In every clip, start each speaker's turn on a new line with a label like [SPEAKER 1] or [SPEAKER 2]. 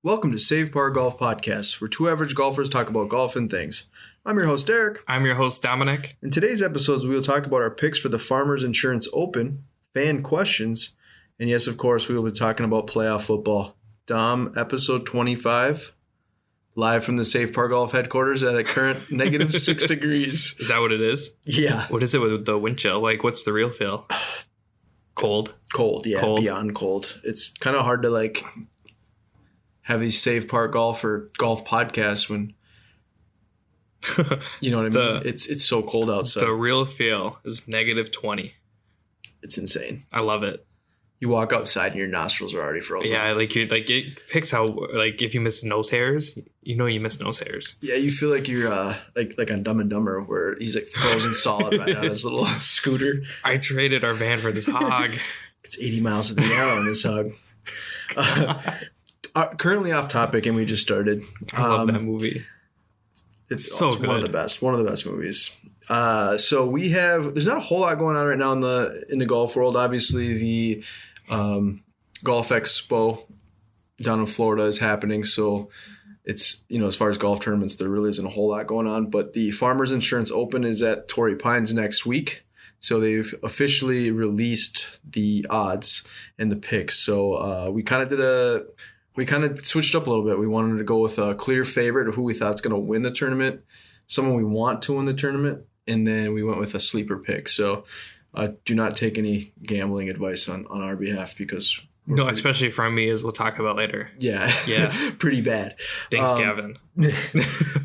[SPEAKER 1] Welcome to Save Par Golf Podcast, where two average golfers talk about golf and things. I'm your host, Eric.
[SPEAKER 2] I'm your host, Dominic.
[SPEAKER 1] In today's episodes, we will talk about our picks for the Farmers Insurance Open, fan questions, and yes, of course, we will be talking about playoff football. Dom, episode 25, live from the Save Par Golf headquarters at a current negative 6 degrees.
[SPEAKER 2] Is that what it is?
[SPEAKER 1] Yeah.
[SPEAKER 2] What is it with the wind chill? Like, what's the real feel? Cold?
[SPEAKER 1] Cold, yeah,
[SPEAKER 2] Cold.
[SPEAKER 1] Beyond cold. It's kind of hard to, have these Save Par Golf or golf podcasts when, you know what I mean? It's so cold outside.
[SPEAKER 2] The real feel is negative 20.
[SPEAKER 1] It's insane.
[SPEAKER 2] I love it.
[SPEAKER 1] You walk outside and your nostrils are already frozen.
[SPEAKER 2] Yeah, it picks how, if you miss nose hairs, you know you miss nose hairs.
[SPEAKER 1] Yeah, you feel like you're like on Dumb and Dumber where he's frozen solid right on his little scooter.
[SPEAKER 2] I traded our van for this hog.
[SPEAKER 1] It's 80 miles an hour on this hog. Currently off topic, and we just started.
[SPEAKER 2] I love that movie.
[SPEAKER 1] It's
[SPEAKER 2] so
[SPEAKER 1] good. One of the best movies. So we have. There's not a whole lot going on right now in the golf world. Obviously, the Golf Expo down in Florida is happening. So it's as far as golf tournaments, there really isn't a whole lot going on. But the Farmers Insurance Open is at Torrey Pines next week. So they've officially released the odds and the picks. So we kind of switched up a little bit. We wanted to go with a clear favorite of who we thought is going to win the tournament, someone we want to win the tournament, and then we went with a sleeper pick. So do not take any gambling advice on our behalf because
[SPEAKER 2] especially from me, as we'll talk about later.
[SPEAKER 1] Yeah, pretty bad.
[SPEAKER 2] Thanks, Gavin.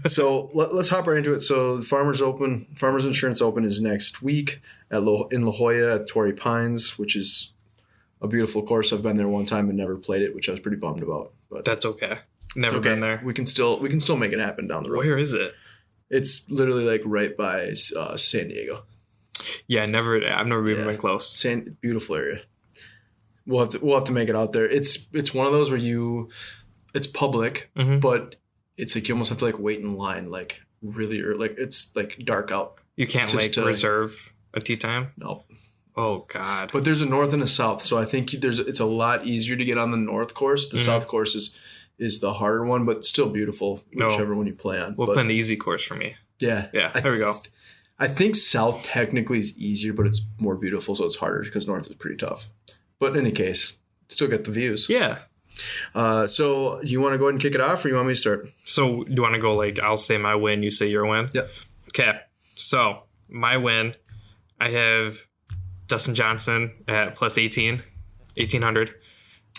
[SPEAKER 1] So let's hop right into it. So the Farmers Insurance Open is next week in La Jolla at Torrey Pines, which is a beautiful course. I've been there one time and never played it, which I was pretty bummed about. But
[SPEAKER 2] that's okay. Never been there.
[SPEAKER 1] We can still make it happen down the road.
[SPEAKER 2] Where is it?
[SPEAKER 1] It's literally right by San Diego.
[SPEAKER 2] Yeah, I've never even been close.
[SPEAKER 1] Beautiful area. We'll have to make it out there. It's one of those where it's public, but it's you almost have to wait in line really early. It's dark out.
[SPEAKER 2] You can't reserve a tee time?
[SPEAKER 1] No.
[SPEAKER 2] Oh God!
[SPEAKER 1] But there's a north and a south, so I think it's a lot easier to get on the north course. The south course is the harder one, but still beautiful, whichever one you play on.
[SPEAKER 2] We'll play on the easy course for me.
[SPEAKER 1] Yeah.
[SPEAKER 2] There we go.
[SPEAKER 1] I think south technically is easier, but it's more beautiful, so it's harder because north is pretty tough. But in any case, still get the views.
[SPEAKER 2] Yeah.
[SPEAKER 1] So do you want to go ahead and kick it off, or you want me to start?
[SPEAKER 2] So do you want to go I'll say my win, you say your win?
[SPEAKER 1] Yep.
[SPEAKER 2] Okay. So my win, I have Dustin Johnson at plus 1,800.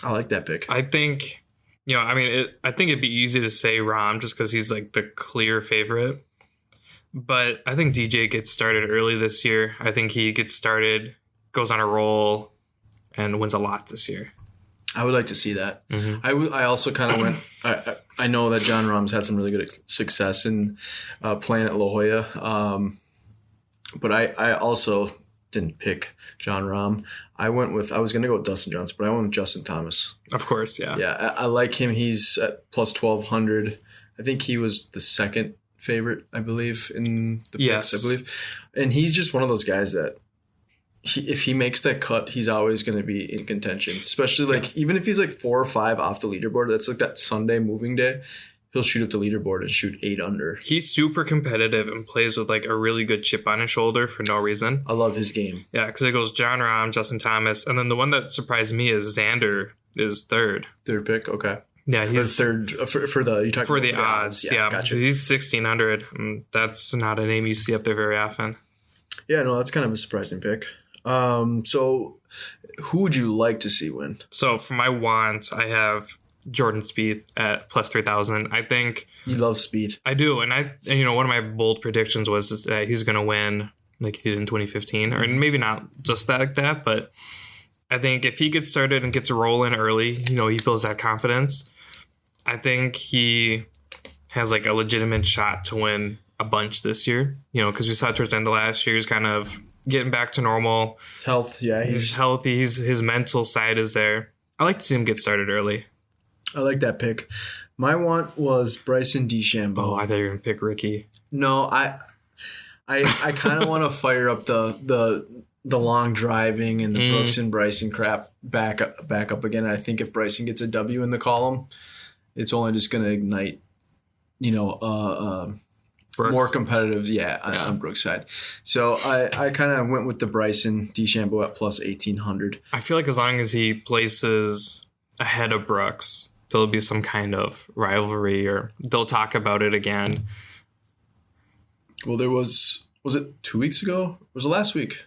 [SPEAKER 1] I like that pick.
[SPEAKER 2] I think, I think it'd be easy to say Rahm just because he's the clear favorite. But I think DJ gets started early this year. I think he gets started, goes on a roll, and wins a lot this year.
[SPEAKER 1] I would like to see that.
[SPEAKER 2] Mm-hmm.
[SPEAKER 1] I also kind of went. I know that Jon Rahm's had some really good success in playing at La Jolla, but I also didn't pick Jon Rahm. I was going to go with Dustin Johnson, but I went with Justin Thomas.
[SPEAKER 2] Of course, yeah.
[SPEAKER 1] Yeah, I like him. He's at plus 1,200. I think he was the second favorite, I believe, in the picks, I believe. And he's just one of those guys that if he makes that cut, he's always going to be in contention, especially even if he's 4 or 5 off the leaderboard. That's that Sunday moving day. He'll shoot up the leaderboard and shoot 8 under.
[SPEAKER 2] He's super competitive and plays with a really good chip on his shoulder for no reason.
[SPEAKER 1] I love his game.
[SPEAKER 2] Yeah, because it goes Jon Rahm, Justin Thomas, and then the one that surprised me is Xander is third.
[SPEAKER 1] Third pick, okay.
[SPEAKER 2] Yeah, he's
[SPEAKER 1] third for the
[SPEAKER 2] odds. Yeah,
[SPEAKER 1] gotcha.
[SPEAKER 2] He's 1,600. That's not a name you see up there very often.
[SPEAKER 1] Yeah, no, that's kind of a surprising pick. So who would you like to see win?
[SPEAKER 2] So for my wants, I have Jordan Spieth at plus 3,000. I think
[SPEAKER 1] you love speed.
[SPEAKER 2] I do, and one of my bold predictions was that he's going to win like he did in 2015, or maybe not just like that, but I think if he gets started and gets rolling early, he builds that confidence. I think he has a legitimate shot to win a bunch this year. Because we saw towards the end of last year, he's kind of getting back to normal.
[SPEAKER 1] Health, yeah,
[SPEAKER 2] he's healthy. His mental side is there. I like to see him get started early.
[SPEAKER 1] I like that pick. My want was Bryson DeChambeau.
[SPEAKER 2] Oh, I thought you were gonna pick Ricky.
[SPEAKER 1] No, I kind of want to fire up the long driving and the Brooks and Bryson crap back up again. I think if Bryson gets a W in the column, it's only just going to ignite,
[SPEAKER 2] Brooks.
[SPEAKER 1] more competitive, on Brooks' side. So I kind of went with the Bryson DeChambeau at plus 1,800.
[SPEAKER 2] I feel like as long as he places ahead of Brooks, there'll be some kind of rivalry, or they'll talk about it again.
[SPEAKER 1] Well, there was it 2 weeks ago? Was it last week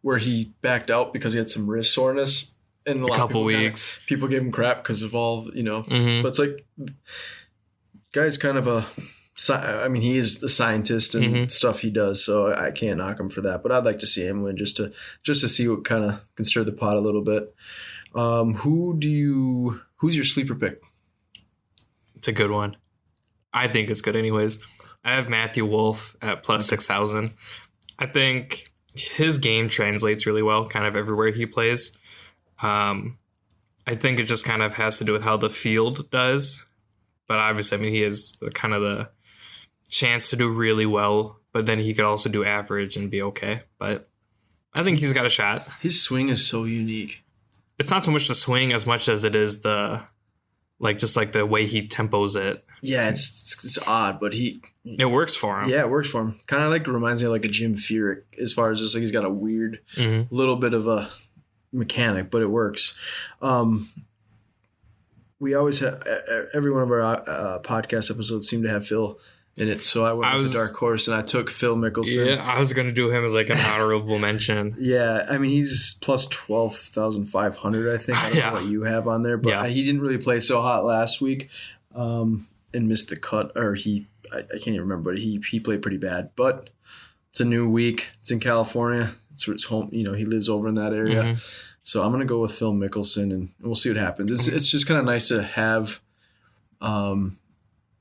[SPEAKER 1] where he backed out because he had some wrist soreness? And
[SPEAKER 2] A couple weeks.
[SPEAKER 1] People gave him crap because of all,
[SPEAKER 2] Mhm.
[SPEAKER 1] But it's like, guy's kind of he is a scientist and stuff he does, so I can't knock him for that. But I'd like to see him win just to see what kind of can stir the pot a little bit. Who's your sleeper pick?
[SPEAKER 2] It's a good one. I think it's good anyways. I have Matthew Wolff at plus 6,000. I think his game translates really well kind of everywhere he plays. I think it just kind of has to do with how the field does. But obviously, he has the chance to do really well, but then he could also do average and be okay. But I think he's got a shot.
[SPEAKER 1] His swing is so unique.
[SPEAKER 2] It's not so much the swing as much as it is the way he tempos it.
[SPEAKER 1] Yeah, it's odd, but
[SPEAKER 2] it works for him.
[SPEAKER 1] Yeah, it works for him. Kind of reminds me of a Jim Furyk as far as just he's got a weird little bit of a mechanic, but it works. We always have every one of our podcast episodes seem to have Phil in it, so I went with the dark horse and I took Phil Mickelson.
[SPEAKER 2] Yeah, I was gonna do him as an honorable mention.
[SPEAKER 1] Yeah, he's plus 12,500. I think. I don't know what you have on there, but he didn't really play so hot last week, and missed the cut. Or I can't even remember, but he played pretty bad. But it's a new week. It's in California. It's his home. He lives over in that area. Mm-hmm. So I'm gonna go with Phil Mickelson, and we'll see what happens. It's just kind of nice to have.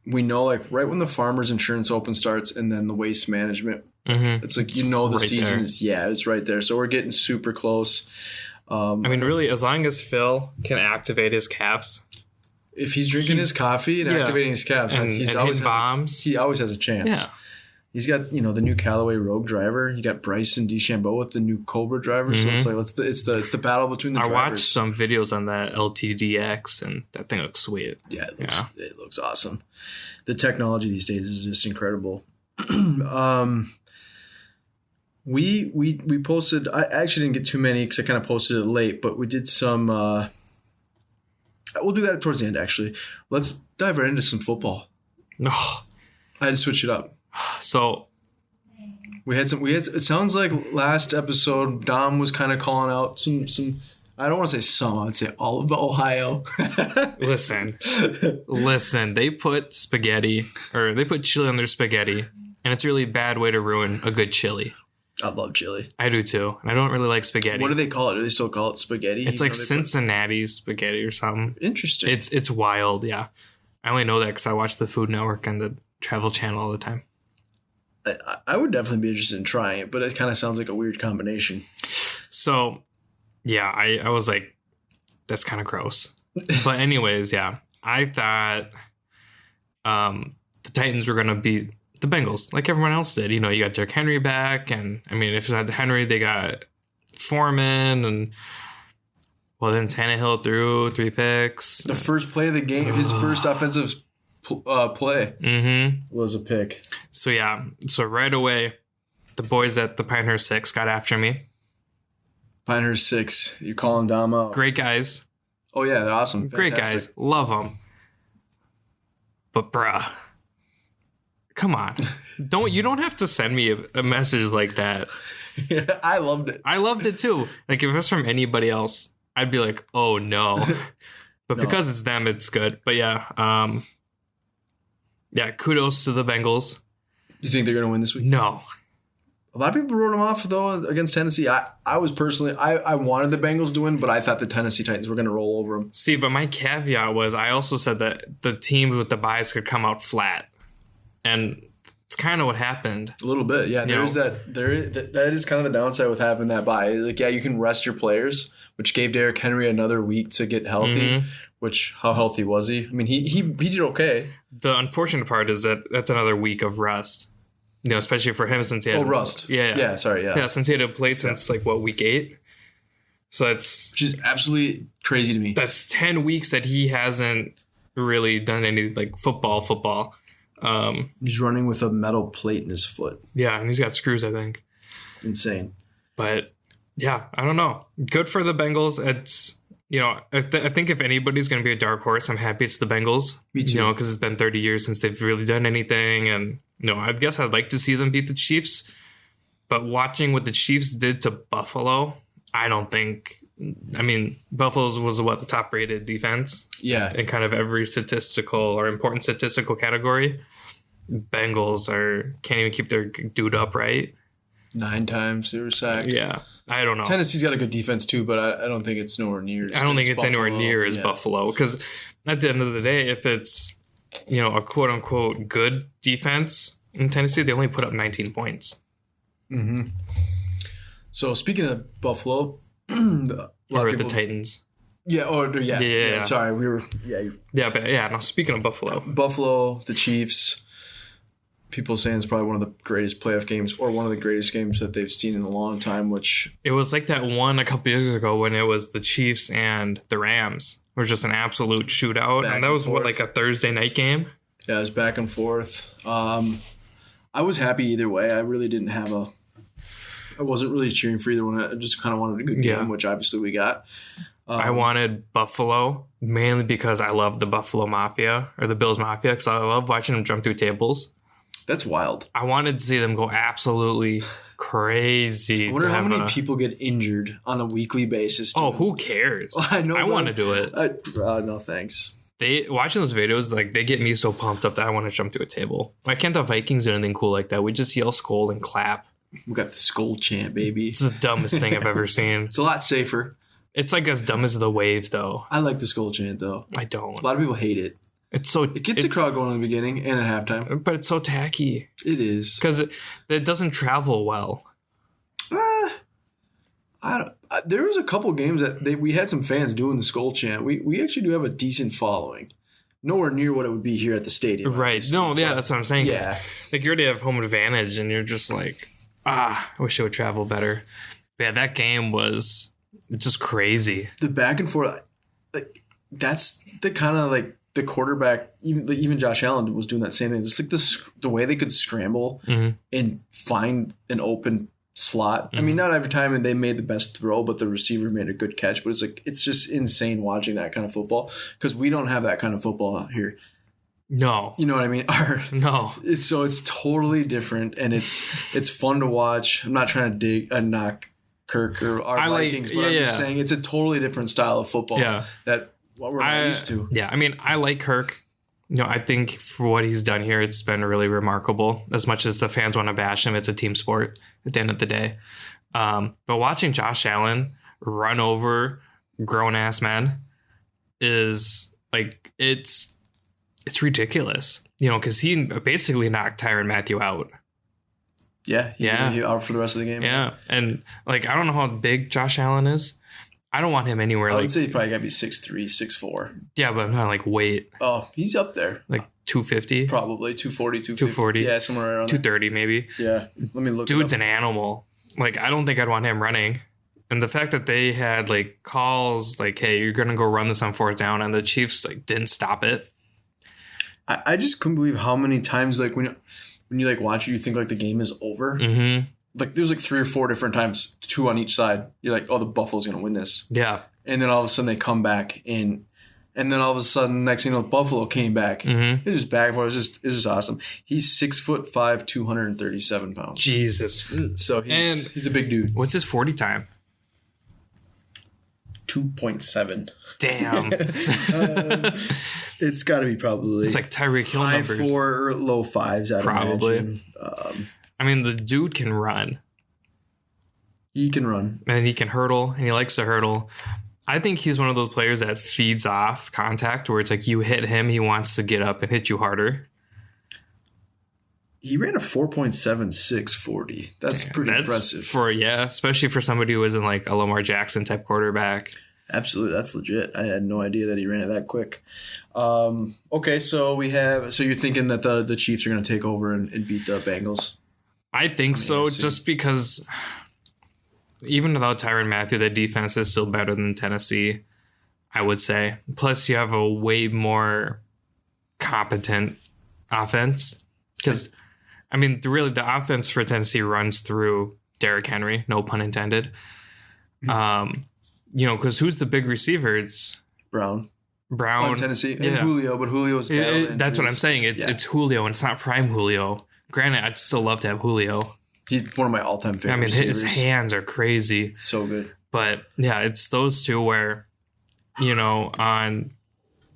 [SPEAKER 1] We know right when the Farmers Insurance Open starts, and then the Waste Management. Mm-hmm. It's the
[SPEAKER 2] right
[SPEAKER 1] season
[SPEAKER 2] there.
[SPEAKER 1] is it's right there. So we're getting super close.
[SPEAKER 2] Really, as long as Phil can activate his calves.
[SPEAKER 1] If he's drinking his coffee and activating his calves,
[SPEAKER 2] and always bombs.
[SPEAKER 1] He always has a chance.
[SPEAKER 2] Yeah.
[SPEAKER 1] He's got the new Callaway Rogue driver. You got Bryson DeChambeau with the new Cobra driver.
[SPEAKER 2] Mm-hmm.
[SPEAKER 1] So it's the battle between the drivers.
[SPEAKER 2] I watched some videos on that LTDX, and that thing looks sweet.
[SPEAKER 1] Yeah, it looks awesome. The technology these days is just incredible. We posted. I actually didn't get too many because I kind of posted it late, but we did some. We'll do that towards the end. Actually, let's dive right into some football.
[SPEAKER 2] No,
[SPEAKER 1] I had to switch it up.
[SPEAKER 2] So
[SPEAKER 1] we had. It sounds like last episode Dom was kind of calling out some. I don't want to say some. I'd say all of Ohio.
[SPEAKER 2] Listen. They put chili on their spaghetti, and it's a really bad way to ruin a good chili.
[SPEAKER 1] I love chili.
[SPEAKER 2] I do too. I don't really like spaghetti.
[SPEAKER 1] What do they call it? Do they still call it spaghetti?
[SPEAKER 2] It's like Cincinnati spaghetti or something.
[SPEAKER 1] Interesting.
[SPEAKER 2] It's wild. Yeah, I only know that because I watch the Food Network and the Travel Channel all the time.
[SPEAKER 1] I would definitely be interested in trying it, but it kind of sounds like a weird combination.
[SPEAKER 2] So, yeah, I was like, that's kind of gross. But anyways, yeah, I thought the Titans were going to beat the Bengals like everyone else did. You got Derrick Henry back. And, if it's not Henry, they got Foreman. And, then Tannehill threw 3 picks.
[SPEAKER 1] The first play of the game, his first offensive play was a pick.
[SPEAKER 2] So, yeah. So, right away, the boys at the Pinehurst 6 got after me.
[SPEAKER 1] Pinehurst 6. You're calling Dom out.
[SPEAKER 2] Great guys.
[SPEAKER 1] Oh, yeah. They're awesome.
[SPEAKER 2] Great guys. Love them. But, bruh. Come on. You don't have to send me a message like that.
[SPEAKER 1] Yeah, I loved it.
[SPEAKER 2] I loved it, too. If it was from anybody else, I'd be like, oh, no. But because it's them, it's good. But, yeah. Kudos to the Bengals.
[SPEAKER 1] Do you think they're going to win this week?
[SPEAKER 2] No.
[SPEAKER 1] A lot of people wrote them off, though, against Tennessee. I was personally, I wanted the Bengals to win, but I thought the Tennessee Titans were going to roll over them.
[SPEAKER 2] See, but my caveat was I also said that the team with the buys could come out flat. And it's kind of what happened.
[SPEAKER 1] A little bit, yeah. That is kind of the downside with having that bye. You can rest your players, which gave Derrick Henry another week to get healthy. Which, how healthy was he? He did okay.
[SPEAKER 2] The unfortunate part is that that's another week of rest. Especially for him since he had
[SPEAKER 1] rust.
[SPEAKER 2] Yeah,
[SPEAKER 1] sorry.
[SPEAKER 2] Yeah, since he had played since week 8. So it's
[SPEAKER 1] which is absolutely crazy to me.
[SPEAKER 2] That's 10 weeks that he hasn't really done any like football.
[SPEAKER 1] He's running with a metal plate in his foot.
[SPEAKER 2] Yeah, and he's got screws, I think.
[SPEAKER 1] Insane.
[SPEAKER 2] But yeah, I don't know. Good for the Bengals. It's, you know, I think if anybody's going to be a dark horse, I'm happy it's the Bengals.
[SPEAKER 1] Me too.
[SPEAKER 2] You know, because it's been 30 years since they've really done anything. And, you know, I guess I'd like to see them beat the Chiefs. But watching what the Chiefs did to Buffalo, I don't think... I mean, Buffalo's was the top rated defense
[SPEAKER 1] Yeah.
[SPEAKER 2] in kind of every statistical or important statistical category. Bengals can't even keep their dude upright.
[SPEAKER 1] 9 times they were sacked.
[SPEAKER 2] Yeah, I don't know.
[SPEAKER 1] Tennessee's got a good defense too, but I don't think it's nowhere near.
[SPEAKER 2] I don't think it's anywhere near as Buffalo, because at the end of the day, if it's, you know, a quote unquote good defense in Tennessee, they only put up 19 points.
[SPEAKER 1] Mm-hmm. So speaking of Buffalo,
[SPEAKER 2] Or the Titans.
[SPEAKER 1] Yeah. Sorry, we were.
[SPEAKER 2] No. Speaking of
[SPEAKER 1] Buffalo, the Chiefs. People saying it's probably one of the greatest playoff games, or one of the greatest games that they've seen in a long time. Which
[SPEAKER 2] it was like that one a couple years ago when it was the Chiefs and the Rams. It was just an absolute shootout, and that was like a Thursday night game.
[SPEAKER 1] Yeah, it was back and forth. I was happy either way. I really didn't have I wasn't really cheering for either one. I just kind of wanted a good game, which obviously we got.
[SPEAKER 2] I wanted Buffalo mainly because I love the Buffalo Mafia or the Bills Mafia, because I love watching them jump through tables.
[SPEAKER 1] That's wild.
[SPEAKER 2] I wanted to see them go absolutely crazy.
[SPEAKER 1] I wonder how many people get injured on a weekly basis.
[SPEAKER 2] Oh, who cares?
[SPEAKER 1] I know.
[SPEAKER 2] I want to do it.
[SPEAKER 1] No, thanks.
[SPEAKER 2] Watching those videos, like, they get me so pumped up that I want to jump through a table. Why can't the Vikings do anything cool like that? We just yell skull and clap.
[SPEAKER 1] We got the skull chant, baby.
[SPEAKER 2] It's the dumbest thing I've ever seen.
[SPEAKER 1] It's a lot safer.
[SPEAKER 2] It's like as dumb as the wave, though.
[SPEAKER 1] I like the skull chant, though.
[SPEAKER 2] I don't.
[SPEAKER 1] A lot of people hate it. It gets the crowd going in the beginning and at halftime.
[SPEAKER 2] But it's so tacky.
[SPEAKER 1] It is.
[SPEAKER 2] Because it doesn't travel well.
[SPEAKER 1] There was a couple games that we had some fans doing the skull chant. We actually do have a decent following. Nowhere near what it would be here at the stadium.
[SPEAKER 2] Right. No, yeah, that's what I'm saying.
[SPEAKER 1] Yeah.
[SPEAKER 2] Like, you already have home advantage, and you're just like, I wish it would travel better. But yeah, that game was just crazy.
[SPEAKER 1] The back and forth, like, that's the kind of, like, the quarterback, even Josh Allen was doing that same thing. Just like the way they could scramble and find an open slot. Mm-hmm. I mean, not every time they made the best throw, but the receiver made a good catch. But it's just insane watching that kind of football, because we don't have that kind of football out here.
[SPEAKER 2] No,
[SPEAKER 1] you know what I mean?
[SPEAKER 2] No.
[SPEAKER 1] It's totally different, and it's fun to watch. I'm not trying to knock Kirk or our Vikings, but I'm just saying it's a totally different style of football that what we're not used to.
[SPEAKER 2] Yeah, I mean, I like Kirk. You know, I think for what he's done here, it's been really remarkable. As much as the fans want to bash him, it's a team sport at the end of the day. But watching Josh Allen run over grown-ass men is, like, it's ridiculous. You know, because he basically knocked Tyrann Mathieu out.
[SPEAKER 1] Yeah. He out for the rest of the game.
[SPEAKER 2] Yeah. And, like, I don't know how big Josh Allen is. I don't want him anywhere.
[SPEAKER 1] I would say he probably got to be 6'3", 6'4".
[SPEAKER 2] Yeah, but I'm not like weight.
[SPEAKER 1] Oh, he's up there.
[SPEAKER 2] Like 250?
[SPEAKER 1] Probably 240,
[SPEAKER 2] 240.
[SPEAKER 1] Yeah, somewhere around
[SPEAKER 2] 230 maybe.
[SPEAKER 1] Yeah. Let me look.
[SPEAKER 2] Dude's an animal. Like, I don't think I'd want him running. And the fact that they had, like, calls like, hey, you're going to go run this on 4th down, and the Chiefs, like, didn't stop it.
[SPEAKER 1] I just couldn't believe how many times, like, when you like watch it, you think, like, the game is over.
[SPEAKER 2] Mm-hmm.
[SPEAKER 1] Like, there's like 3 or 4 different times, 2 on each side. You're like, oh, the Buffalo's going to win this.
[SPEAKER 2] Yeah.
[SPEAKER 1] And then all of a sudden they come back in. And then all of a sudden, next thing you know, Buffalo came back.
[SPEAKER 2] Mm-hmm.
[SPEAKER 1] It was just back and forth. It was just awesome. He's 6'5", 237 pounds.
[SPEAKER 2] Jesus.
[SPEAKER 1] So he's a big dude.
[SPEAKER 2] What's his 40 time?
[SPEAKER 1] 2.7.
[SPEAKER 2] Damn.
[SPEAKER 1] It's got to be probably.
[SPEAKER 2] It's like Tyreek Hill
[SPEAKER 1] high
[SPEAKER 2] numbers.
[SPEAKER 1] 4 or low 5s, I'd
[SPEAKER 2] probably.
[SPEAKER 1] imagine.
[SPEAKER 2] I mean, the dude can run.
[SPEAKER 1] He can run.
[SPEAKER 2] And he can hurdle, and he likes to hurdle. I think he's one of those players that feeds off contact, where it's like you hit him, he wants to get up and hit you harder.
[SPEAKER 1] He ran a 4.76 40. That's pretty impressive.
[SPEAKER 2] Especially for somebody who isn't like a Lamar Jackson type quarterback.
[SPEAKER 1] Absolutely, that's legit. I had no idea that he ran it that quick. Okay, so you're thinking that the Chiefs are going to take over and beat the Bengals?
[SPEAKER 2] I think so, just because even without Tyrann Mathieu, the defense is still better than Tennessee, I would say. Plus, you have a way more competent offense. Because, I mean, the offense for Tennessee runs through Derrick Henry, no pun intended. Because who's the big receiver? It's
[SPEAKER 1] Brown. Tennessee. And Julio, but Julio's
[SPEAKER 2] that's what I'm saying. It's Julio, and it's not prime Julio. Granted, I'd still love to have Julio.
[SPEAKER 1] He's one of my all-time favorite
[SPEAKER 2] receivers. His hands are crazy.
[SPEAKER 1] So good.
[SPEAKER 2] But, yeah, it's those two where, on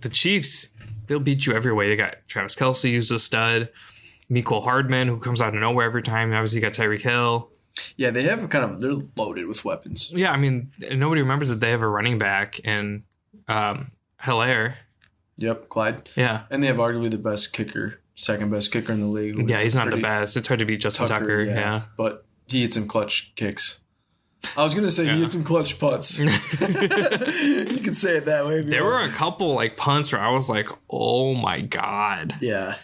[SPEAKER 2] the Chiefs, they'll beat you every way. They got Travis Kelce, who's a stud. Mecole Hardman, who comes out of nowhere every time. Obviously, you got Tyreek Hill.
[SPEAKER 1] Yeah, they're loaded with weapons.
[SPEAKER 2] Yeah, I mean, nobody remembers that they have a running back in Hilaire.
[SPEAKER 1] Yep, Clyde.
[SPEAKER 2] Yeah.
[SPEAKER 1] And they have arguably the best kicker, second best kicker in the league.
[SPEAKER 2] Yeah, he's not the best. It's hard to beat Justin Tucker. Yeah.
[SPEAKER 1] But he hit some clutch kicks. I was going to say he hit some clutch putts. You could say it that way.
[SPEAKER 2] There were a couple punts where I was like, oh my God.
[SPEAKER 1] Yeah.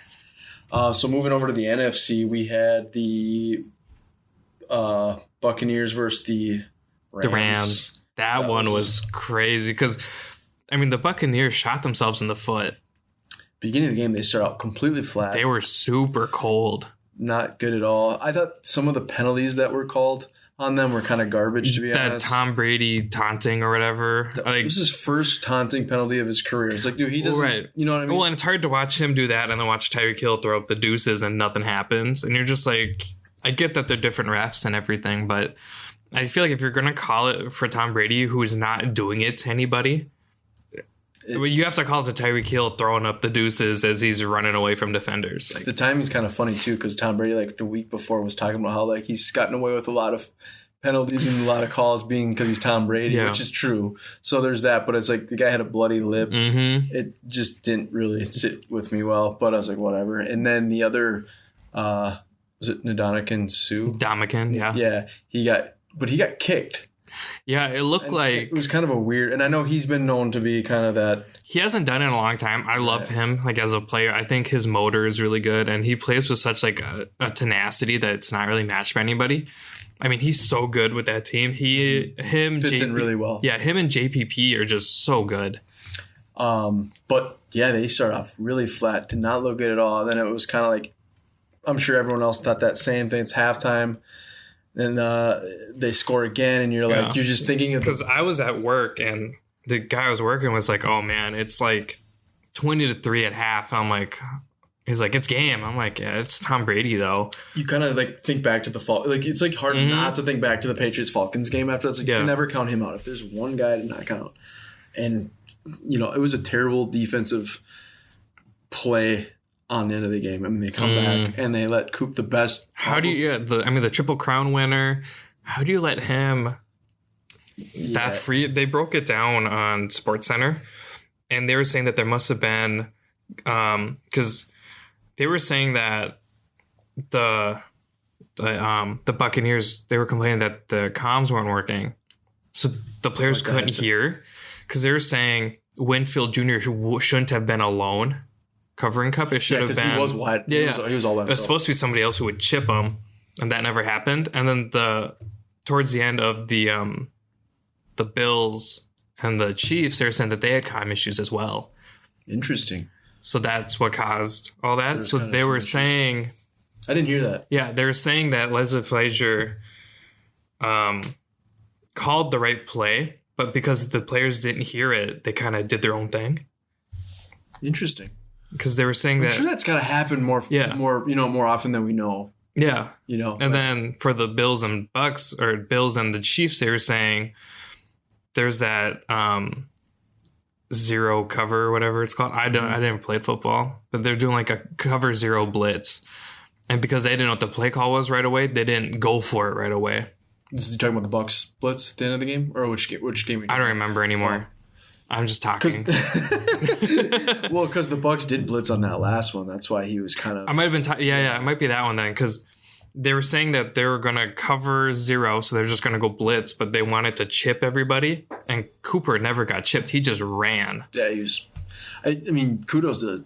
[SPEAKER 1] So moving over to the NFC, we had the Buccaneers versus the Rams.
[SPEAKER 2] The Rams. That one was crazy because, I mean, the Buccaneers shot themselves in the foot.
[SPEAKER 1] Beginning of the game, they start out completely flat.
[SPEAKER 2] They were super cold.
[SPEAKER 1] Not good at all. I thought some of the penalties that were called on them were kind of garbage, to be honest.
[SPEAKER 2] That Tom Brady taunting or whatever.
[SPEAKER 1] This is his first taunting penalty of his career. It's like, dude, he doesn't,
[SPEAKER 2] right.
[SPEAKER 1] You know what I mean?
[SPEAKER 2] Well, and it's hard to watch him do that and then watch Tyreek Hill throw up the deuces and nothing happens. And you're just like, I get that they're different refs and everything, but I feel like if you're going to call it for Tom Brady, who's not doing it to anybody, you have to call it to Tyreek Hill throwing up the deuces as he's running away from defenders.
[SPEAKER 1] The timing's kind of funny, too, because Tom Brady, the week before, was talking about how, he's gotten away with a lot of penalties and a lot of calls being because he's Tom Brady, which is true. So there's that, but it's like the guy had a bloody lip. Mm-hmm. It just didn't really sit with me well, but I was like, whatever. And then the other, was it Ndamukong Suh?
[SPEAKER 2] Ndamukong, yeah.
[SPEAKER 1] Yeah, he got kicked.
[SPEAKER 2] Yeah, it looked like...
[SPEAKER 1] It was kind of a weird... And I know he's been known to be kind of that...
[SPEAKER 2] He hasn't done it in a long time. I love him, as a player. I think his motor is really good, and he plays with such, a tenacity that it's not really matched by anybody. I mean, he's so good with that team.
[SPEAKER 1] Fits in really well.
[SPEAKER 2] Yeah, him and JPP are just so good.
[SPEAKER 1] But, yeah, they start off really flat. Did not look good at all. And then it was kind of like... I'm sure everyone else thought that same thing. It's halftime. And they score again, and you're you're just thinking of...
[SPEAKER 2] Because I was at work, and the guy I was working with was like, oh, man, it's 20-3 at half. And I'm like... He's like, it's game. I'm like, yeah, it's Tom Brady, though.
[SPEAKER 1] You kind of think back to the it's hard not to think back to the Patriots-Falcons game after that. You can never count him out. If there's one guy to not count. And, it was a terrible defensive play on the end of the game. I mean, they come back and they let Coop the best.
[SPEAKER 2] How do you, the Triple Crown winner, how do you let him that free? They broke it down on SportsCenter, and they were saying that there must have been, because they were saying that the Buccaneers, they were complaining that the comms weren't working. So the players couldn't hear, because they were saying Winfield Jr. shouldn't have been alone covering Cup. It should have been.
[SPEAKER 1] He was wide. Yeah, he was all by himself.
[SPEAKER 2] It was supposed to be somebody else who would chip him, and that never happened. And then towards the end of the Bills and the Chiefs, they were saying that they had comm issues as well.
[SPEAKER 1] Interesting.
[SPEAKER 2] So that's what caused all that. So they were saying...
[SPEAKER 1] I didn't hear that.
[SPEAKER 2] Yeah, they were saying that Leslie Frazier called the right play, but because the players didn't hear it, they kind of did their own thing.
[SPEAKER 1] Interesting.
[SPEAKER 2] Because they were saying
[SPEAKER 1] I'm sure that's got to happen more often than we know.
[SPEAKER 2] Yeah. And then for the Bills and Bucks, or Bills and the Chiefs, they were saying there's that zero cover or whatever it's called. I didn't play football, but they're doing a cover zero blitz. And because they didn't know what the play call was right away, they didn't go for it right away.
[SPEAKER 1] You talking about the Bucks blitz at the end of the game? Or which game?
[SPEAKER 2] I don't remember anymore. I'm just talking.
[SPEAKER 1] Well, because the Bucks did blitz on that last one. That's why he was kind of...
[SPEAKER 2] I might have been... it might be that one then, because they were saying that they were going to cover zero, so they're just going to go blitz, but they wanted to chip everybody, and Cooper never got chipped. He just ran.
[SPEAKER 1] Yeah, he was... I mean, kudos to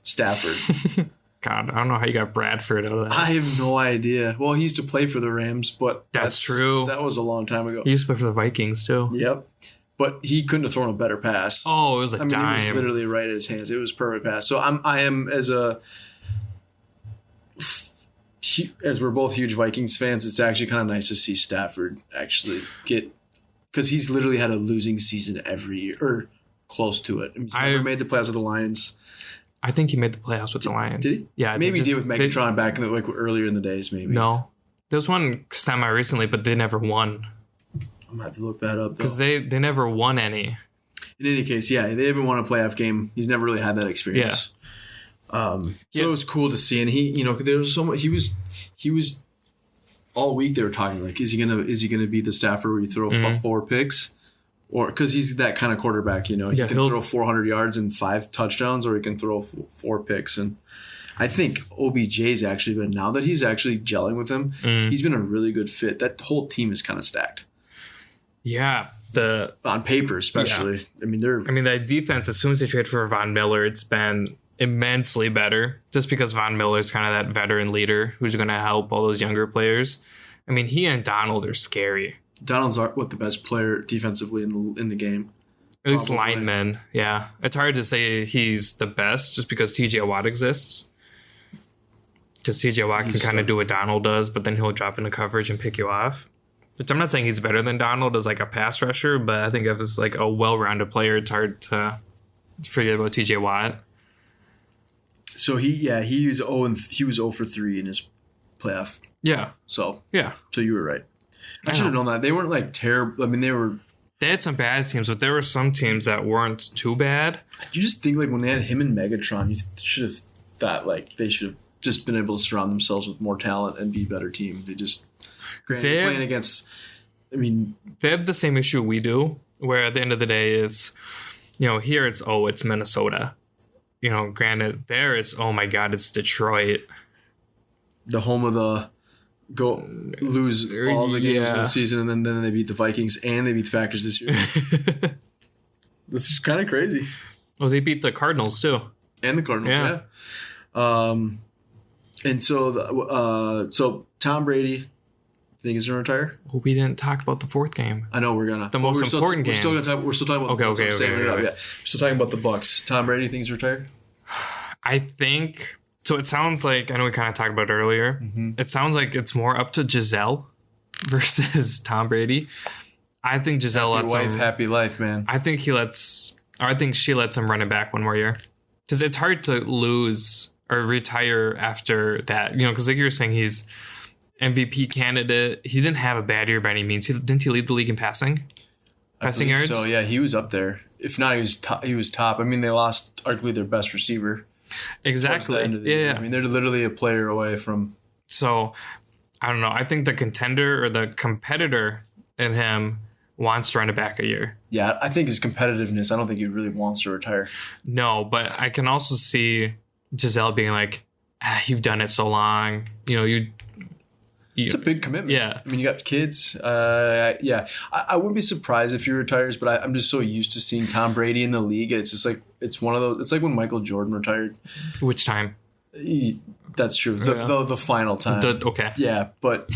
[SPEAKER 1] Stafford.
[SPEAKER 2] God, I don't know how you got Bradford out of that.
[SPEAKER 1] I have no idea. Well, he used to play for the Rams, but
[SPEAKER 2] that's true.
[SPEAKER 1] That was a long time ago.
[SPEAKER 2] He used to play for the Vikings, too.
[SPEAKER 1] Yep. but he couldn't have thrown a better pass.
[SPEAKER 2] Oh, it was a dime.
[SPEAKER 1] It was literally right at his hands. It was a perfect pass. So I am as we're both huge Vikings fans, it's actually kind of nice to see Stafford actually get, because he's literally had a losing season every year or close to it. He's never made the playoffs with the Lions.
[SPEAKER 2] I think he made the playoffs with the Lions.
[SPEAKER 1] Did he?
[SPEAKER 2] Yeah,
[SPEAKER 1] maybe he did with Megatron back in the, like earlier in the days. Maybe
[SPEAKER 2] no. There was one semi recently, but they never won.
[SPEAKER 1] I'm gonna have to look that up
[SPEAKER 2] because they never won any.
[SPEAKER 1] In any case, yeah, they haven't won a playoff game. He's never really had that experience. So it was cool to see, and he, there was so much. He was all week. They were talking like, is he gonna be the Stafford where you throw 4 picks, or because he's that kind of quarterback, he can throw 400 yards and 5 touchdowns, or he can throw 4 picks. And I think OBJ's actually been, now that he's actually gelling with him, he's been a really good fit. That whole team is kind of stacked.
[SPEAKER 2] Yeah.
[SPEAKER 1] On paper, especially. Yeah.
[SPEAKER 2] That defense, as soon as they trade for Von Miller, it's been immensely better, just because Von Miller is kind of that veteran leader who's going to help all those younger players. He and Donald are scary.
[SPEAKER 1] Donald's the best player defensively in the game.
[SPEAKER 2] At least linemen, yeah. It's hard to say he's the best just because TJ Watt exists. Because TJ Watt can kind of do what Donald does, but then he'll drop into coverage and pick you off. Which I'm not saying he's better than Donald as like a pass rusher, but I think if it's like a well-rounded player, it's hard to forget about TJ Watt.
[SPEAKER 1] So he was 0 for 3 in his playoff.
[SPEAKER 2] Yeah.
[SPEAKER 1] So
[SPEAKER 2] yeah.
[SPEAKER 1] So you were right. I should have known that. They weren't like terrible.
[SPEAKER 2] They had some bad teams, but there were some teams that weren't too bad.
[SPEAKER 1] You just think like when they had him and Megatron, you should have thought like they should have just been able to surround themselves with more talent and be a better team. They just playing against.
[SPEAKER 2] They have the same issue we do, where at the end of the day is, here it's Minnesota. Granted, there it's, oh my God, it's Detroit.
[SPEAKER 1] The home of the lose all the games of the season, and then they beat the Vikings and they beat the Packers this year. This is kind of crazy.
[SPEAKER 2] Oh, they beat the Cardinals too.
[SPEAKER 1] And the Cardinals, yeah. And so Tom Brady, think he's going to retire?
[SPEAKER 2] Well, we didn't talk about the 4th game.
[SPEAKER 1] I know we're gonna.
[SPEAKER 2] The most important game.
[SPEAKER 1] We're still talking about.
[SPEAKER 2] Okay.
[SPEAKER 1] Yeah. We're still talking about the Bucs. Tom Brady thinks he's retired.
[SPEAKER 2] I think so. It sounds like, I know we kind of talked about it earlier. Mm-hmm. It sounds like it's more up to Giselle versus Tom Brady. I think Giselle lets him.
[SPEAKER 1] Happy life, man.
[SPEAKER 2] I think she lets him run it back one more year, because it's hard to lose or retire after that. Because like you were saying, he's MVP candidate. He didn't have a bad year by any means. Didn't he lead the league in passing yards?
[SPEAKER 1] So yeah, he was up there. If not, he was top. They lost arguably their best receiver.
[SPEAKER 2] Exactly. Yeah.
[SPEAKER 1] They're literally a player away from.
[SPEAKER 2] So I don't know. I think the contender or the competitor in him wants to run it back a year.
[SPEAKER 1] Yeah, I think his competitiveness. I don't think he really wants to retire.
[SPEAKER 2] No, but I can also see Giselle being like, "You've done it so long.
[SPEAKER 1] It's a big commitment.
[SPEAKER 2] Yeah.
[SPEAKER 1] You got kids. Yeah. I wouldn't be surprised if he retires, but I'm just so used to seeing Tom Brady in the league. It's just like, it's one of those, it's like when Michael Jordan retired.
[SPEAKER 2] Which time?
[SPEAKER 1] That's true. The final time.
[SPEAKER 2] Okay.
[SPEAKER 1] Yeah. But,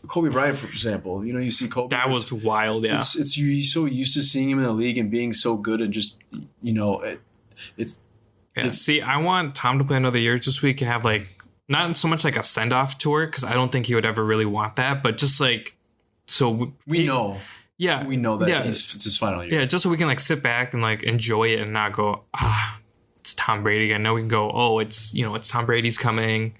[SPEAKER 1] Kobe Bryant, for example, you see Kobe.
[SPEAKER 2] That was wild. Yeah.
[SPEAKER 1] It's you're so used to seeing him in the league and being so good and just,
[SPEAKER 2] See, I want Tom to play another year just so we can have like, not so much like a send-off tour, because I don't think he would ever really want that, but just like, so
[SPEAKER 1] we know.
[SPEAKER 2] Yeah.
[SPEAKER 1] We know that it's his final year.
[SPEAKER 2] Yeah, just so we can like sit back and like enjoy it and not go, it's Tom Brady again. Now we can go, it's Tom Brady's coming.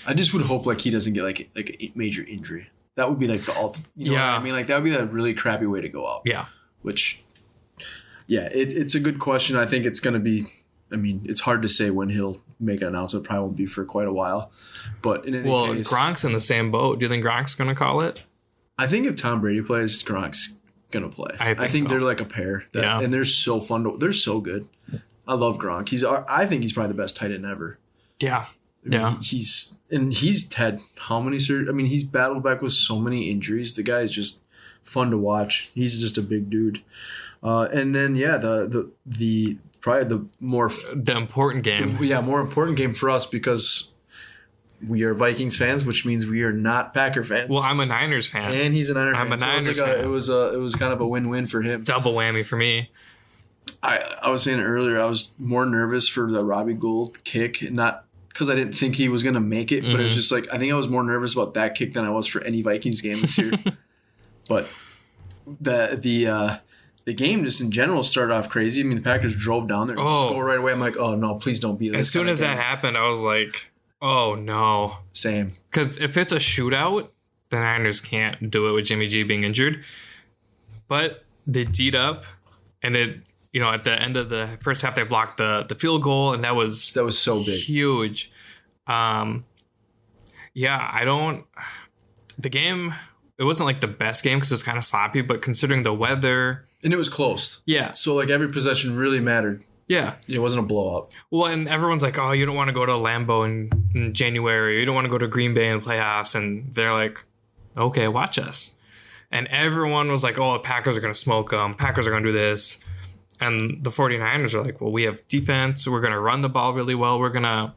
[SPEAKER 1] I just would hope like he doesn't get like a major injury. That would be like the ultimate. What I mean? Like that would be a really crappy way to go out.
[SPEAKER 2] Yeah.
[SPEAKER 1] Which, it's a good question. I think it's going to be, it's hard to say when he'll make an announcement. Probably won't be for quite a while. But in any case,
[SPEAKER 2] Gronk's in the same boat. Do you think Gronk's going to call it?
[SPEAKER 1] I think if Tom Brady plays, Gronk's going to play. I think so. They're like a pair. And they're so fun. They're so good. I love Gronk. I think he's probably the best tight end ever.
[SPEAKER 2] Yeah.
[SPEAKER 1] He's had how many he's battled back with so many injuries. The guy is just fun to watch. He's just a big dude. And then probably the more
[SPEAKER 2] the important game.
[SPEAKER 1] More important game for us, because we are Vikings fans, which means we are not Packer fans.
[SPEAKER 2] Well, I'm a Niners fan.
[SPEAKER 1] And he's a Niners fan.
[SPEAKER 2] I'm a Niners
[SPEAKER 1] so
[SPEAKER 2] fan.
[SPEAKER 1] It was kind of a win-win for him.
[SPEAKER 2] Double whammy for me.
[SPEAKER 1] I was saying earlier, I was more nervous for the Robbie Gould kick, not because I didn't think he was going to make it, but it was just like, I think I was more nervous about that kick than I was for any Vikings game this year. But the game just in general started off crazy. I mean, the Packers drove down there and scored right away. I'm like, oh no, please don't be this.
[SPEAKER 2] As soon as that happened, I was like, oh no.
[SPEAKER 1] Same.
[SPEAKER 2] Because if it's a shootout, the Niners can't do it with Jimmy G being injured. But they D'd up, and it, at the end of the first half, they blocked the field goal, and that was
[SPEAKER 1] so big,
[SPEAKER 2] huge. The game, it wasn't like the best game because it was kind of sloppy, but considering the weather,
[SPEAKER 1] and it was close.
[SPEAKER 2] Yeah.
[SPEAKER 1] So like every possession really mattered.
[SPEAKER 2] Yeah.
[SPEAKER 1] It wasn't a blowout.
[SPEAKER 2] Well, and everyone's like, oh, you don't want to go to Lambeau in January. You don't want to go to Green Bay in the playoffs. And they're like, okay, watch us. And everyone was like, oh, the Packers are going to smoke them. Packers are going to do this. And the 49ers are like, well, we have defense. We're going to run the ball really well. We're going to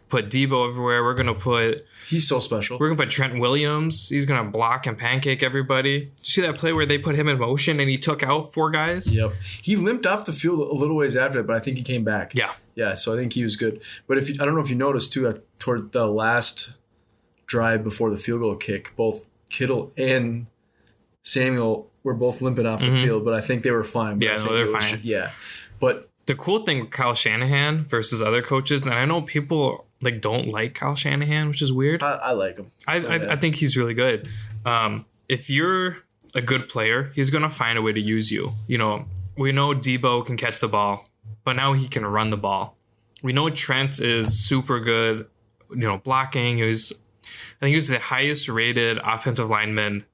[SPEAKER 2] put Debo everywhere.
[SPEAKER 1] He's so special.
[SPEAKER 2] We're going to put Trent Williams. He's going to block and pancake everybody. Did you see that play where they put him in motion and he took out 4 guys?
[SPEAKER 1] Yep. He limped off the field a little ways after it, but I think he came back.
[SPEAKER 2] Yeah.
[SPEAKER 1] Yeah, so I think he was good. But I don't know if you noticed too, toward the last drive before the field goal kick, both Kittle and Samuel were both limping off the field, but I think they were fine.
[SPEAKER 2] Yeah, they're fine.
[SPEAKER 1] Yeah. But
[SPEAKER 2] the cool thing with Kyle Shanahan versus other coaches, and I know people don't like Kyle Shanahan, which is weird.
[SPEAKER 1] I like him.
[SPEAKER 2] I think he's really good. If you're a good player, he's going to find a way to use you. We know Debo can catch the ball, but now he can run the ball. We know Trent is super good, blocking. I think he was the highest rated offensive lineman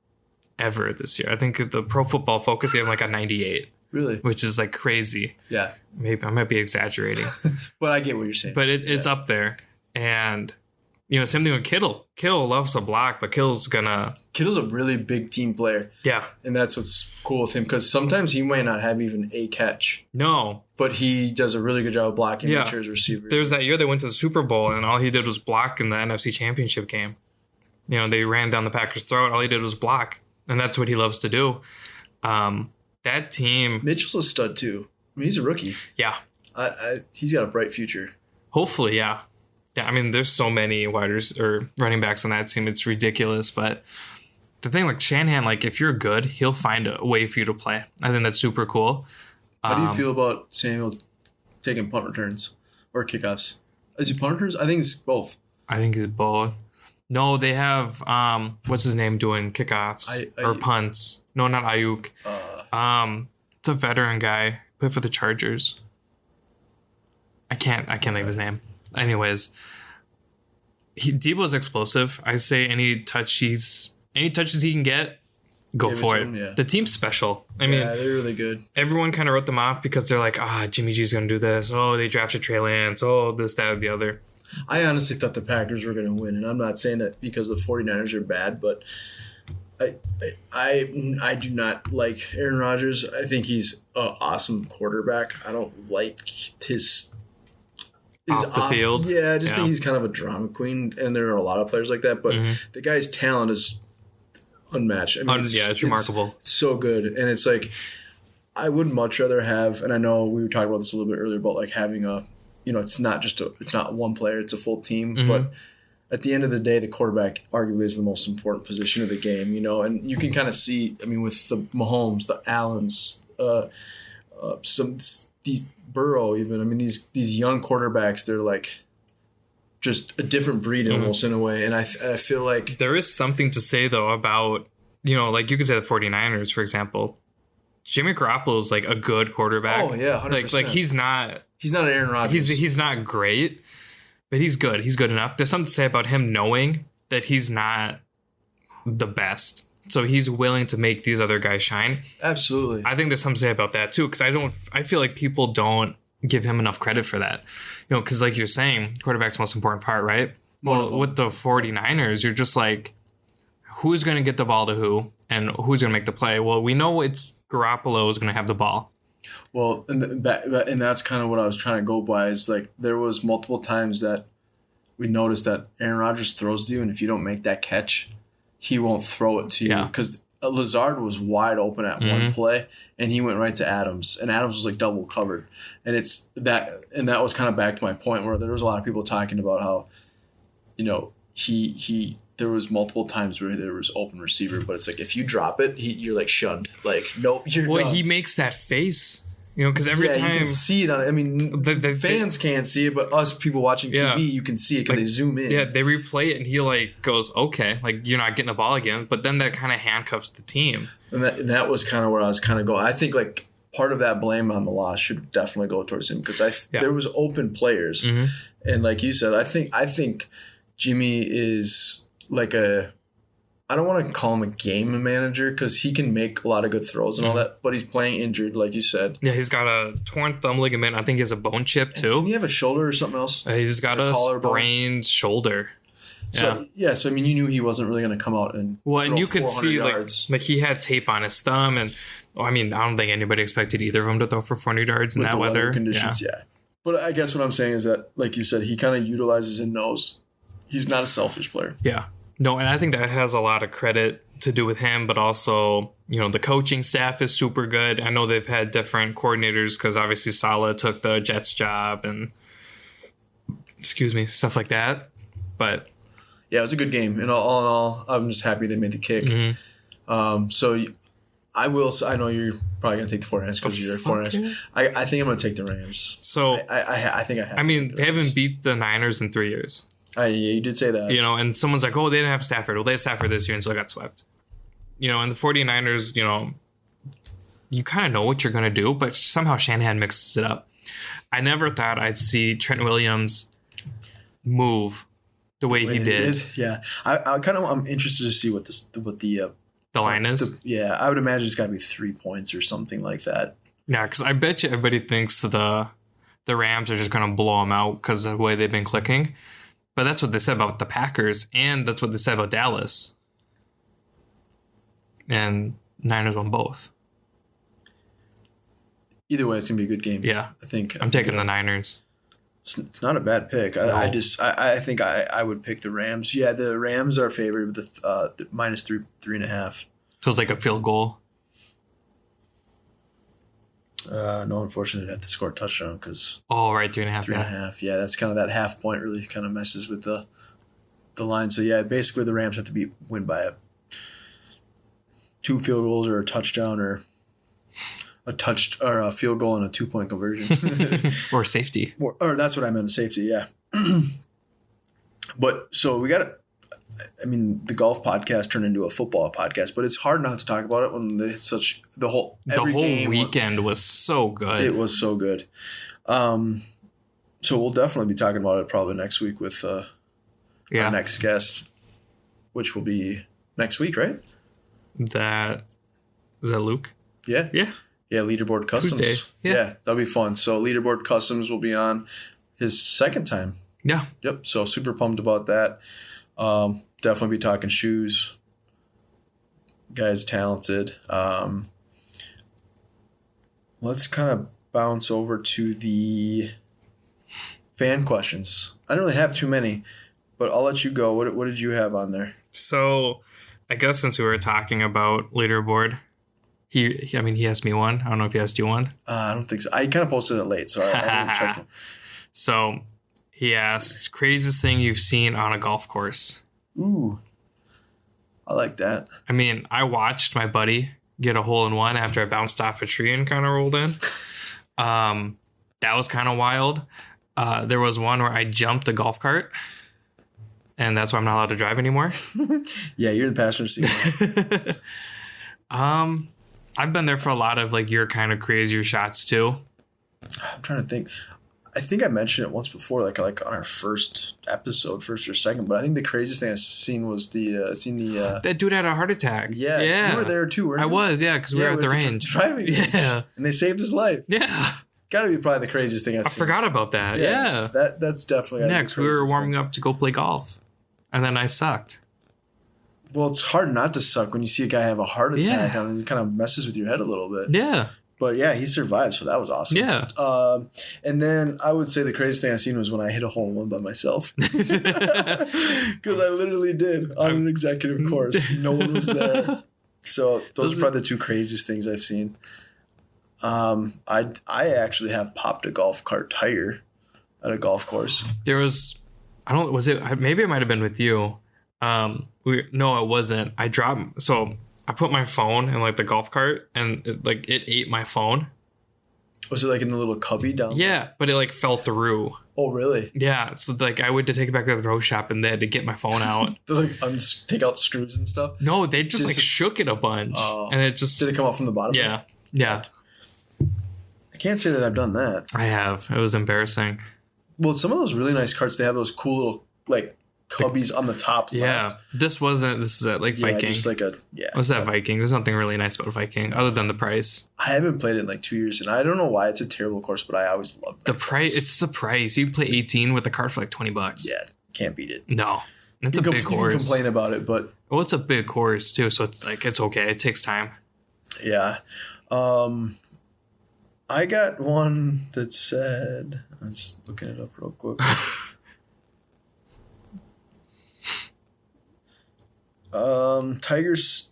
[SPEAKER 2] ever this year. I think the Pro Football Focus gave him like a 98.
[SPEAKER 1] Really?
[SPEAKER 2] Which is like crazy.
[SPEAKER 1] Yeah.
[SPEAKER 2] Maybe I might be exaggerating.
[SPEAKER 1] But I get what you're saying.
[SPEAKER 2] But it's up there. And, same thing with Kittle. Kittle loves to block, but Kittle's a
[SPEAKER 1] really big team player.
[SPEAKER 2] Yeah.
[SPEAKER 1] And that's what's cool with him, because sometimes he might not have even a catch.
[SPEAKER 2] No.
[SPEAKER 1] But he does a really good job of blocking
[SPEAKER 2] yeah.
[SPEAKER 1] his receivers.
[SPEAKER 2] There's that year they went to the Super Bowl, and all he did was block in the NFC Championship game. They ran down the Packers' throat. All he did was block. And that's what he loves to do. That team...
[SPEAKER 1] Mitchell's a stud, too. I mean, he's a rookie.
[SPEAKER 2] Yeah.
[SPEAKER 1] He's got a bright future.
[SPEAKER 2] Hopefully, yeah. Yeah, I mean, there's so many running backs on that team. It's ridiculous. But the thing with Shanahan, if you're good, he'll find a way for you to play. I think that's super cool.
[SPEAKER 1] How do you feel about Samuel taking punt returns or kickoffs? Is he punt returns? I think it's both.
[SPEAKER 2] I think it's both. No, they have, what's his name doing kickoffs or punts? No, not Ayuk. It's a veteran guy. Played for the Chargers. I can't think of his name. Anyways, Debo's explosive. I say any touches he can get, go for it.
[SPEAKER 1] Yeah.
[SPEAKER 2] The team's special. I mean,
[SPEAKER 1] they're really good.
[SPEAKER 2] Everyone kind of wrote them off because they're like, Jimmy G's going to do this. Oh, they drafted Trey Lance. Oh, this, that, or the other.
[SPEAKER 1] I honestly thought the Packers were going to win, and I'm not saying that because the 49ers are bad, but I do not like Aaron Rodgers. I think he's an awesome quarterback. I don't like his
[SPEAKER 2] off the field.
[SPEAKER 1] Yeah, I just think he's kind of a drama queen, and there are a lot of players like that, but the guy's talent is unmatched. I mean,
[SPEAKER 2] it's remarkable.
[SPEAKER 1] It's so good, and it's like I would much rather have, and I know we were talking about this a little bit earlier about having a, it's not one player, it's a full team, but at the end of the day, the quarterback arguably is the most important position of the game, and you can kind of see, I mean, with the Mahomes, the Allens, these Burrow even, I mean, these young quarterbacks, they're just a different breed almost in a way, and I feel like
[SPEAKER 2] there is something to say though about, you could say the 49ers, for example. Jimmy Garoppolo is a good quarterback.
[SPEAKER 1] Oh yeah, 100%.
[SPEAKER 2] He's not
[SPEAKER 1] an Aaron Rodgers.
[SPEAKER 2] He's not great, but he's good. He's good enough. There's something to say about him knowing that he's not the best, so he's willing to make these other guys shine.
[SPEAKER 1] Absolutely.
[SPEAKER 2] I think there's something to say about that too, because I feel like people don't give him enough credit for that. Because like you're saying, quarterback's the most important part, right? Well, with the 49ers, you're just who's going to get the ball to who and who's going to make the play? Well, we know it's Garoppolo is going to have the ball.
[SPEAKER 1] Well, and that's kind of what I was trying to go by is there was multiple times that we noticed that Aaron Rodgers throws to you, and if you don't make that catch, he won't throw it to you. Because Lazard was wide open at one play, and he went right to Adams, and Adams was like double covered. And that was kind of back to my point where there was a lot of people talking about how, there was multiple times where there was open receiver, but it's like if you drop it, you're like shunned. Like, nope, you're done.
[SPEAKER 2] He makes that face, because every time
[SPEAKER 1] you can see it. The fans can't see it, but us people watching TV, you can see it because they zoom in.
[SPEAKER 2] Yeah, they replay it, and he like goes, okay, like you're not getting the ball again. But then that kind of handcuffs the team.
[SPEAKER 1] And that was kind of where I was kind of going. I think like part of that blame on the loss should definitely go towards him because there was open players, and like you said, I think Jimmy is like I don't want to call him a game manager because he can make a lot of good throws and all that, but he's playing injured, like you said.
[SPEAKER 2] Yeah, he's got a torn thumb ligament. I think he has a bone chip too.
[SPEAKER 1] Didn't he have a shoulder or something else?
[SPEAKER 2] He's got a sprained shoulder.
[SPEAKER 1] So you knew he wasn't really going to come out and
[SPEAKER 2] and you could see
[SPEAKER 1] yards.
[SPEAKER 2] like he had tape on his thumb, and I don't think anybody expected either of them to throw for 400 yards in that weather
[SPEAKER 1] conditions. Yeah, but I guess what I'm saying is that, like you said, he kind of utilizes and knows he's not a selfish player.
[SPEAKER 2] Yeah. No, and I think that has a lot of credit to do with him, but also, the coaching staff is super good. I know they've had different coordinators because obviously Saleh took the Jets job and, stuff like that. But
[SPEAKER 1] yeah, it was a good game. And all in all, I'm just happy they made the kick. So I know you're probably going to take the 49ers because you're a 49ers. I think I'm going to take the Rams.
[SPEAKER 2] So
[SPEAKER 1] I think I have
[SPEAKER 2] they haven't beat the Niners in 3 years.
[SPEAKER 1] Yeah, you did say that.
[SPEAKER 2] And someone's like, oh, they didn't have Stafford. Well, they had Stafford this year and still got swept. And the 49ers, you kind of know what you're going to do, but somehow Shanahan mixes it up. I never thought I'd see Trent Williams move the way he did.
[SPEAKER 1] Yeah. I'm interested to see what the
[SPEAKER 2] line is.
[SPEAKER 1] I would imagine it's got to be 3 points or something like that.
[SPEAKER 2] Yeah, because I bet you everybody thinks the Rams are just going to blow them out because of the way they've been clicking. But that's what they said about the Packers, and that's what they said about Dallas. And Niners won both.
[SPEAKER 1] Either way, it's going to be a good game.
[SPEAKER 2] Yeah.
[SPEAKER 1] I think
[SPEAKER 2] I'm taking the Niners.
[SPEAKER 1] It's not a bad pick.
[SPEAKER 2] No.
[SPEAKER 1] I think I would pick the Rams. Yeah, the Rams are favored with the minus 3.5.
[SPEAKER 2] So it's like a field goal.
[SPEAKER 1] No, unfortunately, I'd have to score a touchdown because.
[SPEAKER 2] Oh, right, 3.5.
[SPEAKER 1] 3.5. Yeah, that's kind of that half point really kind of messes with the line. So yeah, basically the Rams have to win by 2 field goals or a touchdown or a field goal and a 2-point conversion
[SPEAKER 2] or safety.
[SPEAKER 1] Or that's what I meant, safety. Yeah. But so we got to. The golf podcast turned into a football podcast, but it's hard not to talk about it when the whole
[SPEAKER 2] weekend was so good.
[SPEAKER 1] It was so good. So we'll definitely be talking about it probably next week with our next guest, which will be next week, right?
[SPEAKER 2] Is that Luke?
[SPEAKER 1] Yeah.
[SPEAKER 2] Yeah.
[SPEAKER 1] Yeah, Leaderboard Customs.
[SPEAKER 2] Tuesday.
[SPEAKER 1] Yeah, that'll be fun. So Leaderboard Customs will be on his second time.
[SPEAKER 2] Yeah.
[SPEAKER 1] Yep. So super pumped about that. Definitely be talking shoes. Guy's talented. Let's kind of bounce over to the fan questions. I don't really have too many, but I'll let you go. What did you have on there?
[SPEAKER 2] So I guess since we were talking about Leaderboard, he asked me one. I don't know if he asked you one.
[SPEAKER 1] I don't think so. I kind of posted it late, so I didn't check it.
[SPEAKER 2] So he asked, craziest thing you've seen on a golf course.
[SPEAKER 1] Ooh, I like that.
[SPEAKER 2] I watched my buddy get a hole-in-one after I bounced off a tree and kind of rolled in. That was kind of wild. There was one where I jumped a golf cart, and that's why I'm not allowed to drive anymore.
[SPEAKER 1] Yeah, you're in the passenger seat.
[SPEAKER 2] I've been there for a lot of your kind of crazier shots too.
[SPEAKER 1] I'm trying to think. I think I mentioned it once before, like on our first episode, first or second. But I think the craziest thing I've seen was
[SPEAKER 2] that dude had a heart attack.
[SPEAKER 1] Yeah. You were there too, weren't you?
[SPEAKER 2] I was, yeah, because we were at the range
[SPEAKER 1] driving.
[SPEAKER 2] Yeah,
[SPEAKER 1] and they saved his life.
[SPEAKER 2] Yeah,
[SPEAKER 1] got to be probably the craziest thing I've seen.
[SPEAKER 2] I forgot about that. Yeah.
[SPEAKER 1] That's definitely
[SPEAKER 2] next. We were warming up to go play golf, and then I sucked.
[SPEAKER 1] Well, it's hard not to suck when you see a guy have a heart attack and it kind of messes with your head a little bit.
[SPEAKER 2] Yeah.
[SPEAKER 1] But yeah, he survived, so that was awesome.
[SPEAKER 2] Yeah.
[SPEAKER 1] And then I would say the craziest thing I've seen was when I hit a hole in one by myself. Because I literally did on an executive course. No one was there. So those are probably the two craziest things I've seen. I actually have popped a golf cart tire at a golf course.
[SPEAKER 2] There was, maybe it might have been with you. No, it wasn't. I put my phone in like the golf cart and it ate my phone.
[SPEAKER 1] Was it like in the little cubby down there?
[SPEAKER 2] Yeah, but it like fell through.
[SPEAKER 1] Oh, really?
[SPEAKER 2] Yeah, so like I went to take it back to the pro shop and they had to get my phone out.
[SPEAKER 1] They like take out screws and stuff?
[SPEAKER 2] No, they just like shook it a bunch. And it just...
[SPEAKER 1] Did it come out from the bottom?
[SPEAKER 2] Yeah, yeah.
[SPEAKER 1] I can't say that I've done that.
[SPEAKER 2] I have. It was embarrassing.
[SPEAKER 1] Well, some of those really nice carts, they have those cool little like cubbies on the top.
[SPEAKER 2] Yeah,
[SPEAKER 1] left.
[SPEAKER 2] This is at like Viking.
[SPEAKER 1] Just like
[SPEAKER 2] What's that Viking? There's nothing really nice about Viking other than the price.
[SPEAKER 1] I haven't played it in like 2 years, and I don't know why it's a terrible course, but I always loved
[SPEAKER 2] the price. It's the price. You play 18 with the cart for like $20.
[SPEAKER 1] Yeah, can't beat it.
[SPEAKER 2] No, it's a big course.
[SPEAKER 1] You can complain about it, but
[SPEAKER 2] it's a big course too, so it's like it's okay. It takes time.
[SPEAKER 1] Yeah, I got one that said. I'm just looking it up real quick.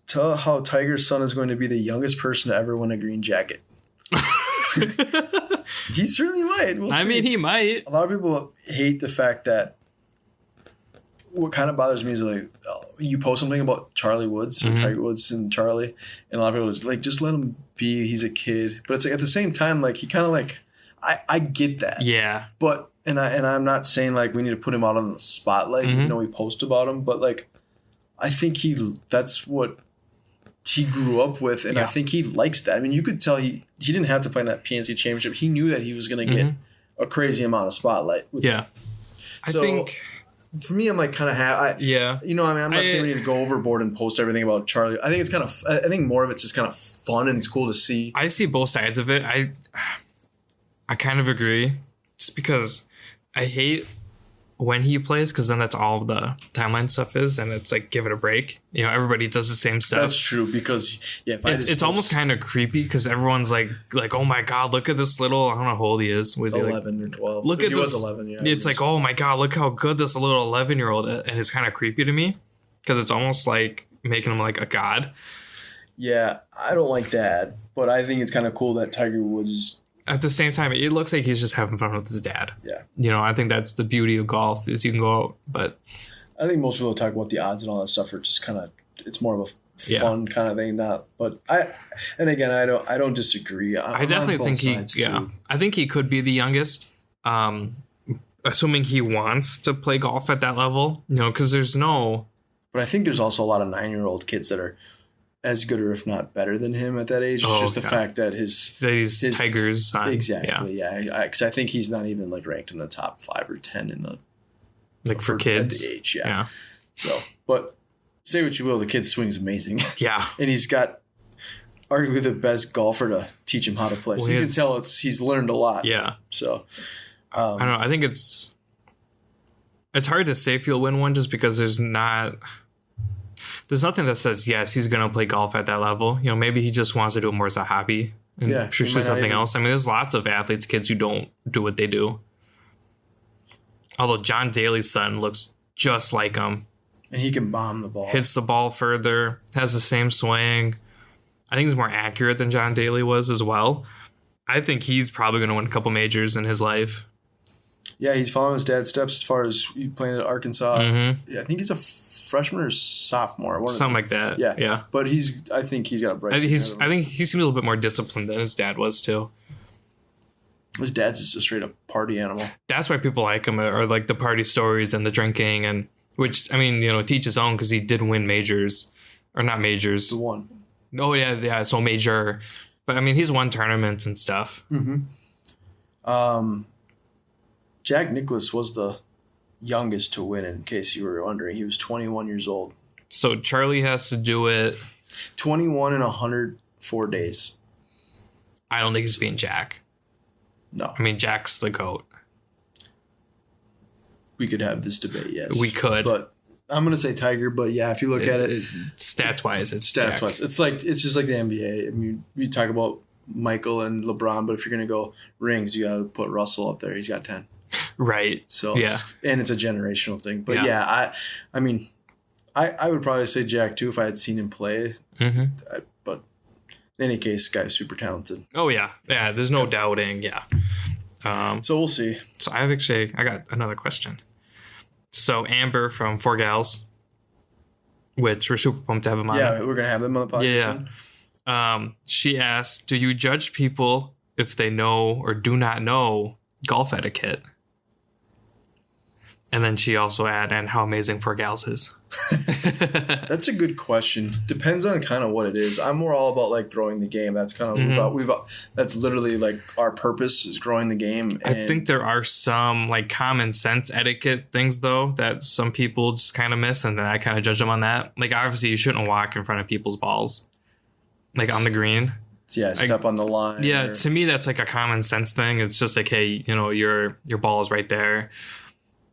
[SPEAKER 1] Tell how Tiger's son is going to be the youngest person to ever win a green jacket. He certainly might. We'll see.
[SPEAKER 2] I mean, he might.
[SPEAKER 1] A lot of people hate the fact that what kind of bothers me is like you post something about Charlie Woods or Tiger Woods and Charlie, and a lot of people are just like, just let him be. He's a kid. But it's like at the same time, like he kind of like I get that.
[SPEAKER 2] Yeah.
[SPEAKER 1] But and I'm not saying like we need to put him out on the spotlight. You know, we post about him, but like I think that's what he grew up with, and I think he likes that. I mean, you could tell he didn't have to play in that PNC championship. He knew that he was going to get a crazy amount of spotlight.
[SPEAKER 2] Yeah.
[SPEAKER 1] So, I think for me, I'm like kind of you know, I mean, I'm not saying we need to go overboard and post everything about Charlie. I think it's kind of I think more of it's just kind of fun and it's cool to see.
[SPEAKER 2] I see both sides of it. I kind of agree, just because I hate when he plays, because then that's all the timeline stuff is, and it's like, give it a break. You know, everybody does the same stuff.
[SPEAKER 1] That's true, because
[SPEAKER 2] it's almost kind of creepy, because everyone's like, oh my god, look at this little, I don't know how old he is. Was
[SPEAKER 1] 11 or 12?
[SPEAKER 2] Look at this.
[SPEAKER 1] Was 11, yeah.
[SPEAKER 2] It's like, oh my god, look how good this little 11-year-old is, and it's kind of creepy to me, because it's almost like making him like a god.
[SPEAKER 1] Yeah, I don't like that, but I think it's kind of cool that Tiger Woods is.
[SPEAKER 2] At the same time, it looks like he's just having fun with his dad.
[SPEAKER 1] Yeah.
[SPEAKER 2] You know, I think that's the beauty of golf, is you can go out, but...
[SPEAKER 1] I think most people talk about the odds and all that stuff are just kind of... It's more of a fun kind of thing, not... But I don't disagree.
[SPEAKER 2] I definitely think I think he could be the youngest, assuming he wants to play golf at that level, you know, because there's no...
[SPEAKER 1] But I think there's also a lot of 9-year-old kids that are as good or if not better than him at that age. It's just the fact that his
[SPEAKER 2] Tiger's son.
[SPEAKER 1] Exactly, yeah. Because I think he's not even like ranked in the top 5 or 10 in the
[SPEAKER 2] like for kids
[SPEAKER 1] at the age. Yeah. So, but say what you will, the kid's swing's amazing.
[SPEAKER 2] Yeah,
[SPEAKER 1] and he's got arguably the best golfer to teach him how to play. So you can tell he's learned a lot.
[SPEAKER 2] Yeah.
[SPEAKER 1] So
[SPEAKER 2] I don't know. I think it's hard to say if he'll win one, just because there's nothing that says, yes, he's going to play golf at that level. You know, maybe he just wants to do it more as a hobby and pursue something else. I mean, there's lots of athletes, kids who don't do what they do. Although John Daly's son looks just like him.
[SPEAKER 1] And he can bomb the ball.
[SPEAKER 2] Hits the ball further, has the same swing. I think he's more accurate than John Daly was as well. I think he's probably going to win a couple majors in his life.
[SPEAKER 1] Yeah, he's following his dad's steps as far as playing at Arkansas.
[SPEAKER 2] Mm-hmm.
[SPEAKER 1] Yeah, I think he's a freshman or sophomore.
[SPEAKER 2] Something like that.
[SPEAKER 1] Yeah. But I think he's got a bright future.
[SPEAKER 2] I think he seems a little bit more disciplined than his dad was too.
[SPEAKER 1] His dad's just a straight up party animal.
[SPEAKER 2] That's why people like him, or like the party stories and the drinking, and which, I mean, you know, teach his own, because he did win majors, or not majors.
[SPEAKER 1] The one.
[SPEAKER 2] Oh yeah. So major, but I mean, he's won tournaments and stuff.
[SPEAKER 1] Mm-hmm. Jack Nicklaus was the youngest to win, in case you were wondering. He was 21 years old.
[SPEAKER 2] So Charlie has to do it.
[SPEAKER 1] 21 in 104 days.
[SPEAKER 2] I don't think he's being Jack.
[SPEAKER 1] No.
[SPEAKER 2] I mean, Jack's the GOAT.
[SPEAKER 1] We could have this debate, yes.
[SPEAKER 2] We could.
[SPEAKER 1] But I'm going to say Tiger, but yeah, if you look at it
[SPEAKER 2] stats-wise, it's
[SPEAKER 1] stats-wise. It's just like the NBA. I mean, we talk about Michael and LeBron, but if you're going to go rings, you got to put Russell up there. He's got 10.
[SPEAKER 2] Right.
[SPEAKER 1] So,
[SPEAKER 2] yeah.
[SPEAKER 1] And it's a generational thing. But
[SPEAKER 2] Yeah.
[SPEAKER 1] I mean, I would probably say Jack too if I had seen him play.
[SPEAKER 2] Mm-hmm.
[SPEAKER 1] But in any case, guy's super talented.
[SPEAKER 2] Oh, yeah. Yeah, there's no doubting. Yeah.
[SPEAKER 1] So we'll see.
[SPEAKER 2] So I got another question. So Amber from Four Gals, which we're super pumped to have him on.
[SPEAKER 1] Yeah, we're going to have them on the podcast.
[SPEAKER 2] Yeah. She asked, do you judge people if they know or do not know golf etiquette? And then she also added, and how amazing Four Gals is.
[SPEAKER 1] That's a good question. Depends on kind of what it is. I'm more all about like growing the game. That's kind of that's literally like our purpose is growing the game. And
[SPEAKER 2] I think there are some like common sense etiquette things though that some people just kind of miss, and then I kind of judge them on that. Like obviously you shouldn't walk in front of people's balls, like on the green.
[SPEAKER 1] Yeah, step on the line.
[SPEAKER 2] Yeah, to me that's like a common sense thing. It's just like, hey, your ball is right there.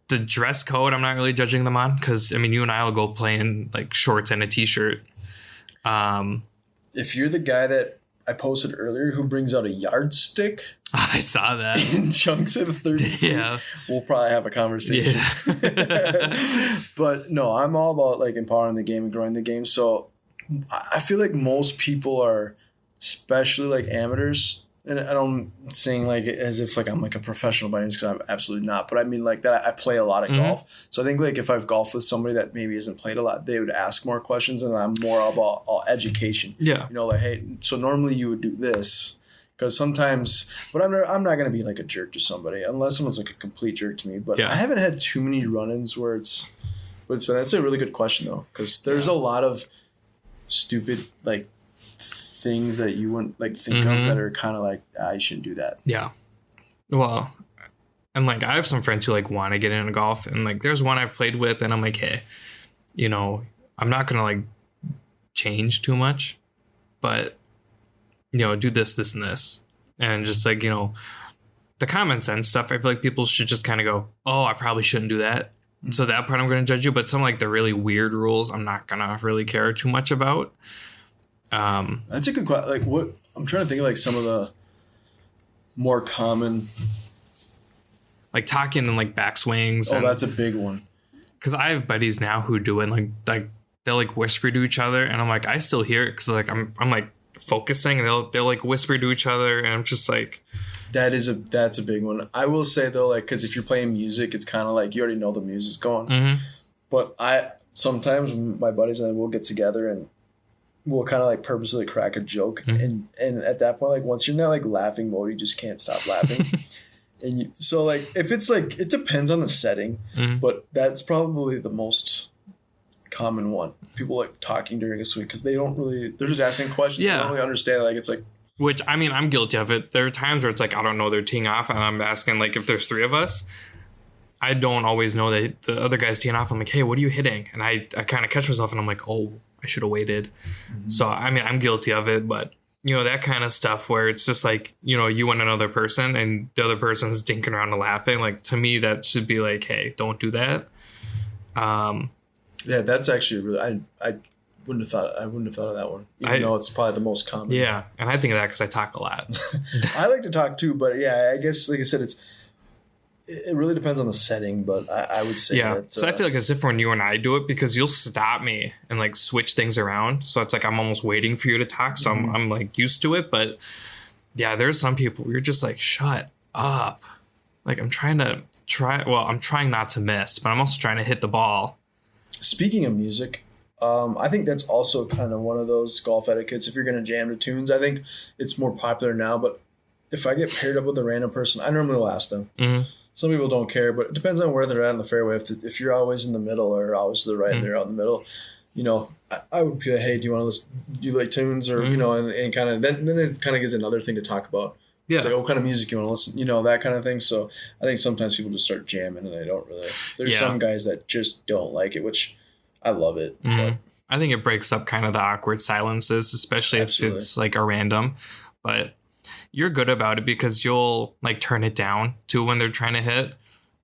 [SPEAKER 2] The dress code, I'm not really judging them on because, I mean, you and I will go play in like shorts and a t-shirt.
[SPEAKER 1] If you're the guy that I posted earlier who brings out a yardstick,
[SPEAKER 2] I saw that,
[SPEAKER 1] and chunks it 30 feet,
[SPEAKER 2] yeah,
[SPEAKER 1] we'll probably have a conversation.
[SPEAKER 2] Yeah.
[SPEAKER 1] But no, I'm all about like empowering the game and growing the game. So I feel like most people are, especially like amateurs, and I don't saying like as if like I'm like a professional by any means, because I'm absolutely not. But I mean like that I play a lot of golf. So I think like if I've golfed with somebody that maybe hasn't played a lot, they would ask more questions, and I'm more about all education.
[SPEAKER 2] Yeah.
[SPEAKER 1] You know, like, hey, so normally you would do this. Because sometimes, but I'm not going to be like a jerk to somebody unless someone's like a complete jerk to me. But I haven't had too many run-ins where it's been. That's a really good question though, because there's a lot of stupid like things that you wouldn't like think of that are kind of like you shouldn't do that.
[SPEAKER 2] Yeah. Well, and like I have some friends who like want to get into golf, and like there's one I've played with, and I'm like, hey, I'm not gonna like change too much, but do this, this, and this, and just like the common sense stuff. I feel like people should just kind of go, oh, I probably shouldn't do that. So that part I'm going to judge you, but some like the really weird rules I'm not going to really care too much about.
[SPEAKER 1] That's a good question. Like what I'm trying to think of, like some of the more common,
[SPEAKER 2] like talking and like backswings.
[SPEAKER 1] Oh, that's a big one.
[SPEAKER 2] Because I have buddies now who do it, and like they'll like whisper to each other, and I'm like, I still hear it because like I'm like focusing, and they'll like whisper to each other, and I'm just like,
[SPEAKER 1] that's a big one. I will say though, like, because if you're playing music, it's kind of like you already know the music's going. But sometimes my buddies and I will get together and we'll kind of like purposely crack a joke, and at that point, like once you're in that like laughing mode, you just can't stop laughing. So like if it's like, it depends on the setting, but that's probably the most common one. People like talking during a swing because they're just asking questions. They don't really understand. Like it's like,
[SPEAKER 2] which I mean, I'm guilty of it. There are times where it's like, I don't know, they're teeing off, and I'm asking like if there's three of us, I don't always know that the other guy's teeing off. I'm like, hey, what are you hitting? And I kind of catch myself, and I'm like, oh, I should have waited. So I mean, I'm guilty of it, but that kind of stuff where it's just like, you and another person, and the other person's dinking around and laughing. Like to me, that should be like, hey, don't do that.
[SPEAKER 1] Yeah, that's actually really. I wouldn't have thought of that one, even though it's probably the most common.
[SPEAKER 2] Yeah, and I think of that because I talk a lot.
[SPEAKER 1] I like to talk too, but yeah, I guess like I said, it really depends on the setting. But I would say that.
[SPEAKER 2] So I feel like as if when you and I do it, because you'll stop me and like switch things around. So it's like I'm almost waiting for you to talk. So I'm like used to it. But yeah, there's some people where you're just like, shut up. Like I'm trying not to miss, but I'm also trying to hit the ball.
[SPEAKER 1] Speaking of music, I think that's also kind of one of those golf etiquettes. If you're going to jam to tunes, I think it's more popular now. But if I get paired up with a random person, I normally will ask them. Some people don't care, but it depends on where they're at in the fairway. If you're always in the middle or always to the right and they're out in the middle, I would be like, hey, do you want to listen? Do you like tunes? Or, and kind of then it kind of gives another thing to talk about. Yeah. It's like, what kind of music you want to listen, that kind of thing. So I think sometimes people just start jamming and they don't really. There's some guys that just don't like it, which I love it. But
[SPEAKER 2] I think it breaks up kind of the awkward silences, especially if it's like a random. But you're good about it because you'll like turn it down to when they're trying to hit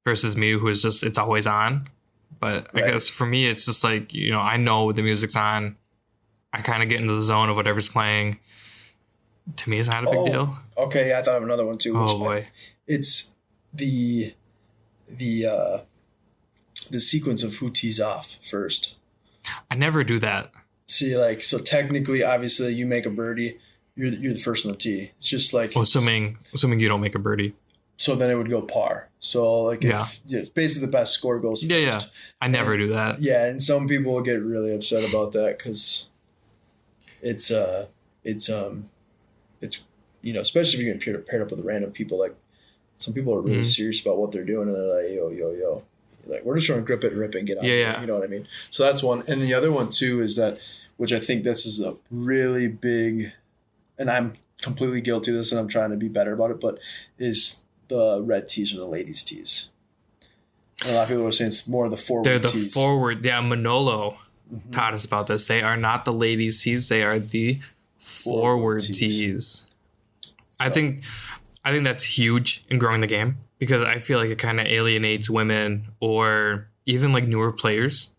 [SPEAKER 2] versus me, who is just, it's always on. But I guess for me, it's just like, I know the music's on. I kind of get into the zone of whatever's playing. To me, it's not a big deal.
[SPEAKER 3] Okay, yeah, I thought of another one too.
[SPEAKER 2] Oh boy.
[SPEAKER 3] It's the sequence of who tees off first.
[SPEAKER 2] I never do that.
[SPEAKER 3] See, like, so technically, obviously, you make a birdie, you're the first on the tee. It's just like,
[SPEAKER 2] Well, assuming you don't make a birdie.
[SPEAKER 3] so then it would go par. So like, it's basically the best score goes first.
[SPEAKER 2] Yeah. I never do that.
[SPEAKER 3] Yeah, and some people will get really upset about that because it's especially if you're getting paired up with random people. Like, some people are really serious about what they're doing, and they're like, yo. Like, we're just trying to grip it and rip it and get out.
[SPEAKER 2] Yeah.
[SPEAKER 3] You know what I mean? So that's one. And the other one too is that, which I think this is a really big, and I'm completely guilty of this, and I'm trying to be better about it, but is the red tees or the ladies' tees. And a lot of people are saying it's more of the forward tees.
[SPEAKER 2] They're the forward. Yeah, Manolo taught us about this. They are not the ladies' tees. They are the forward tees. I think that's huge in growing the game, because I feel like it kind of alienates women or even like newer players.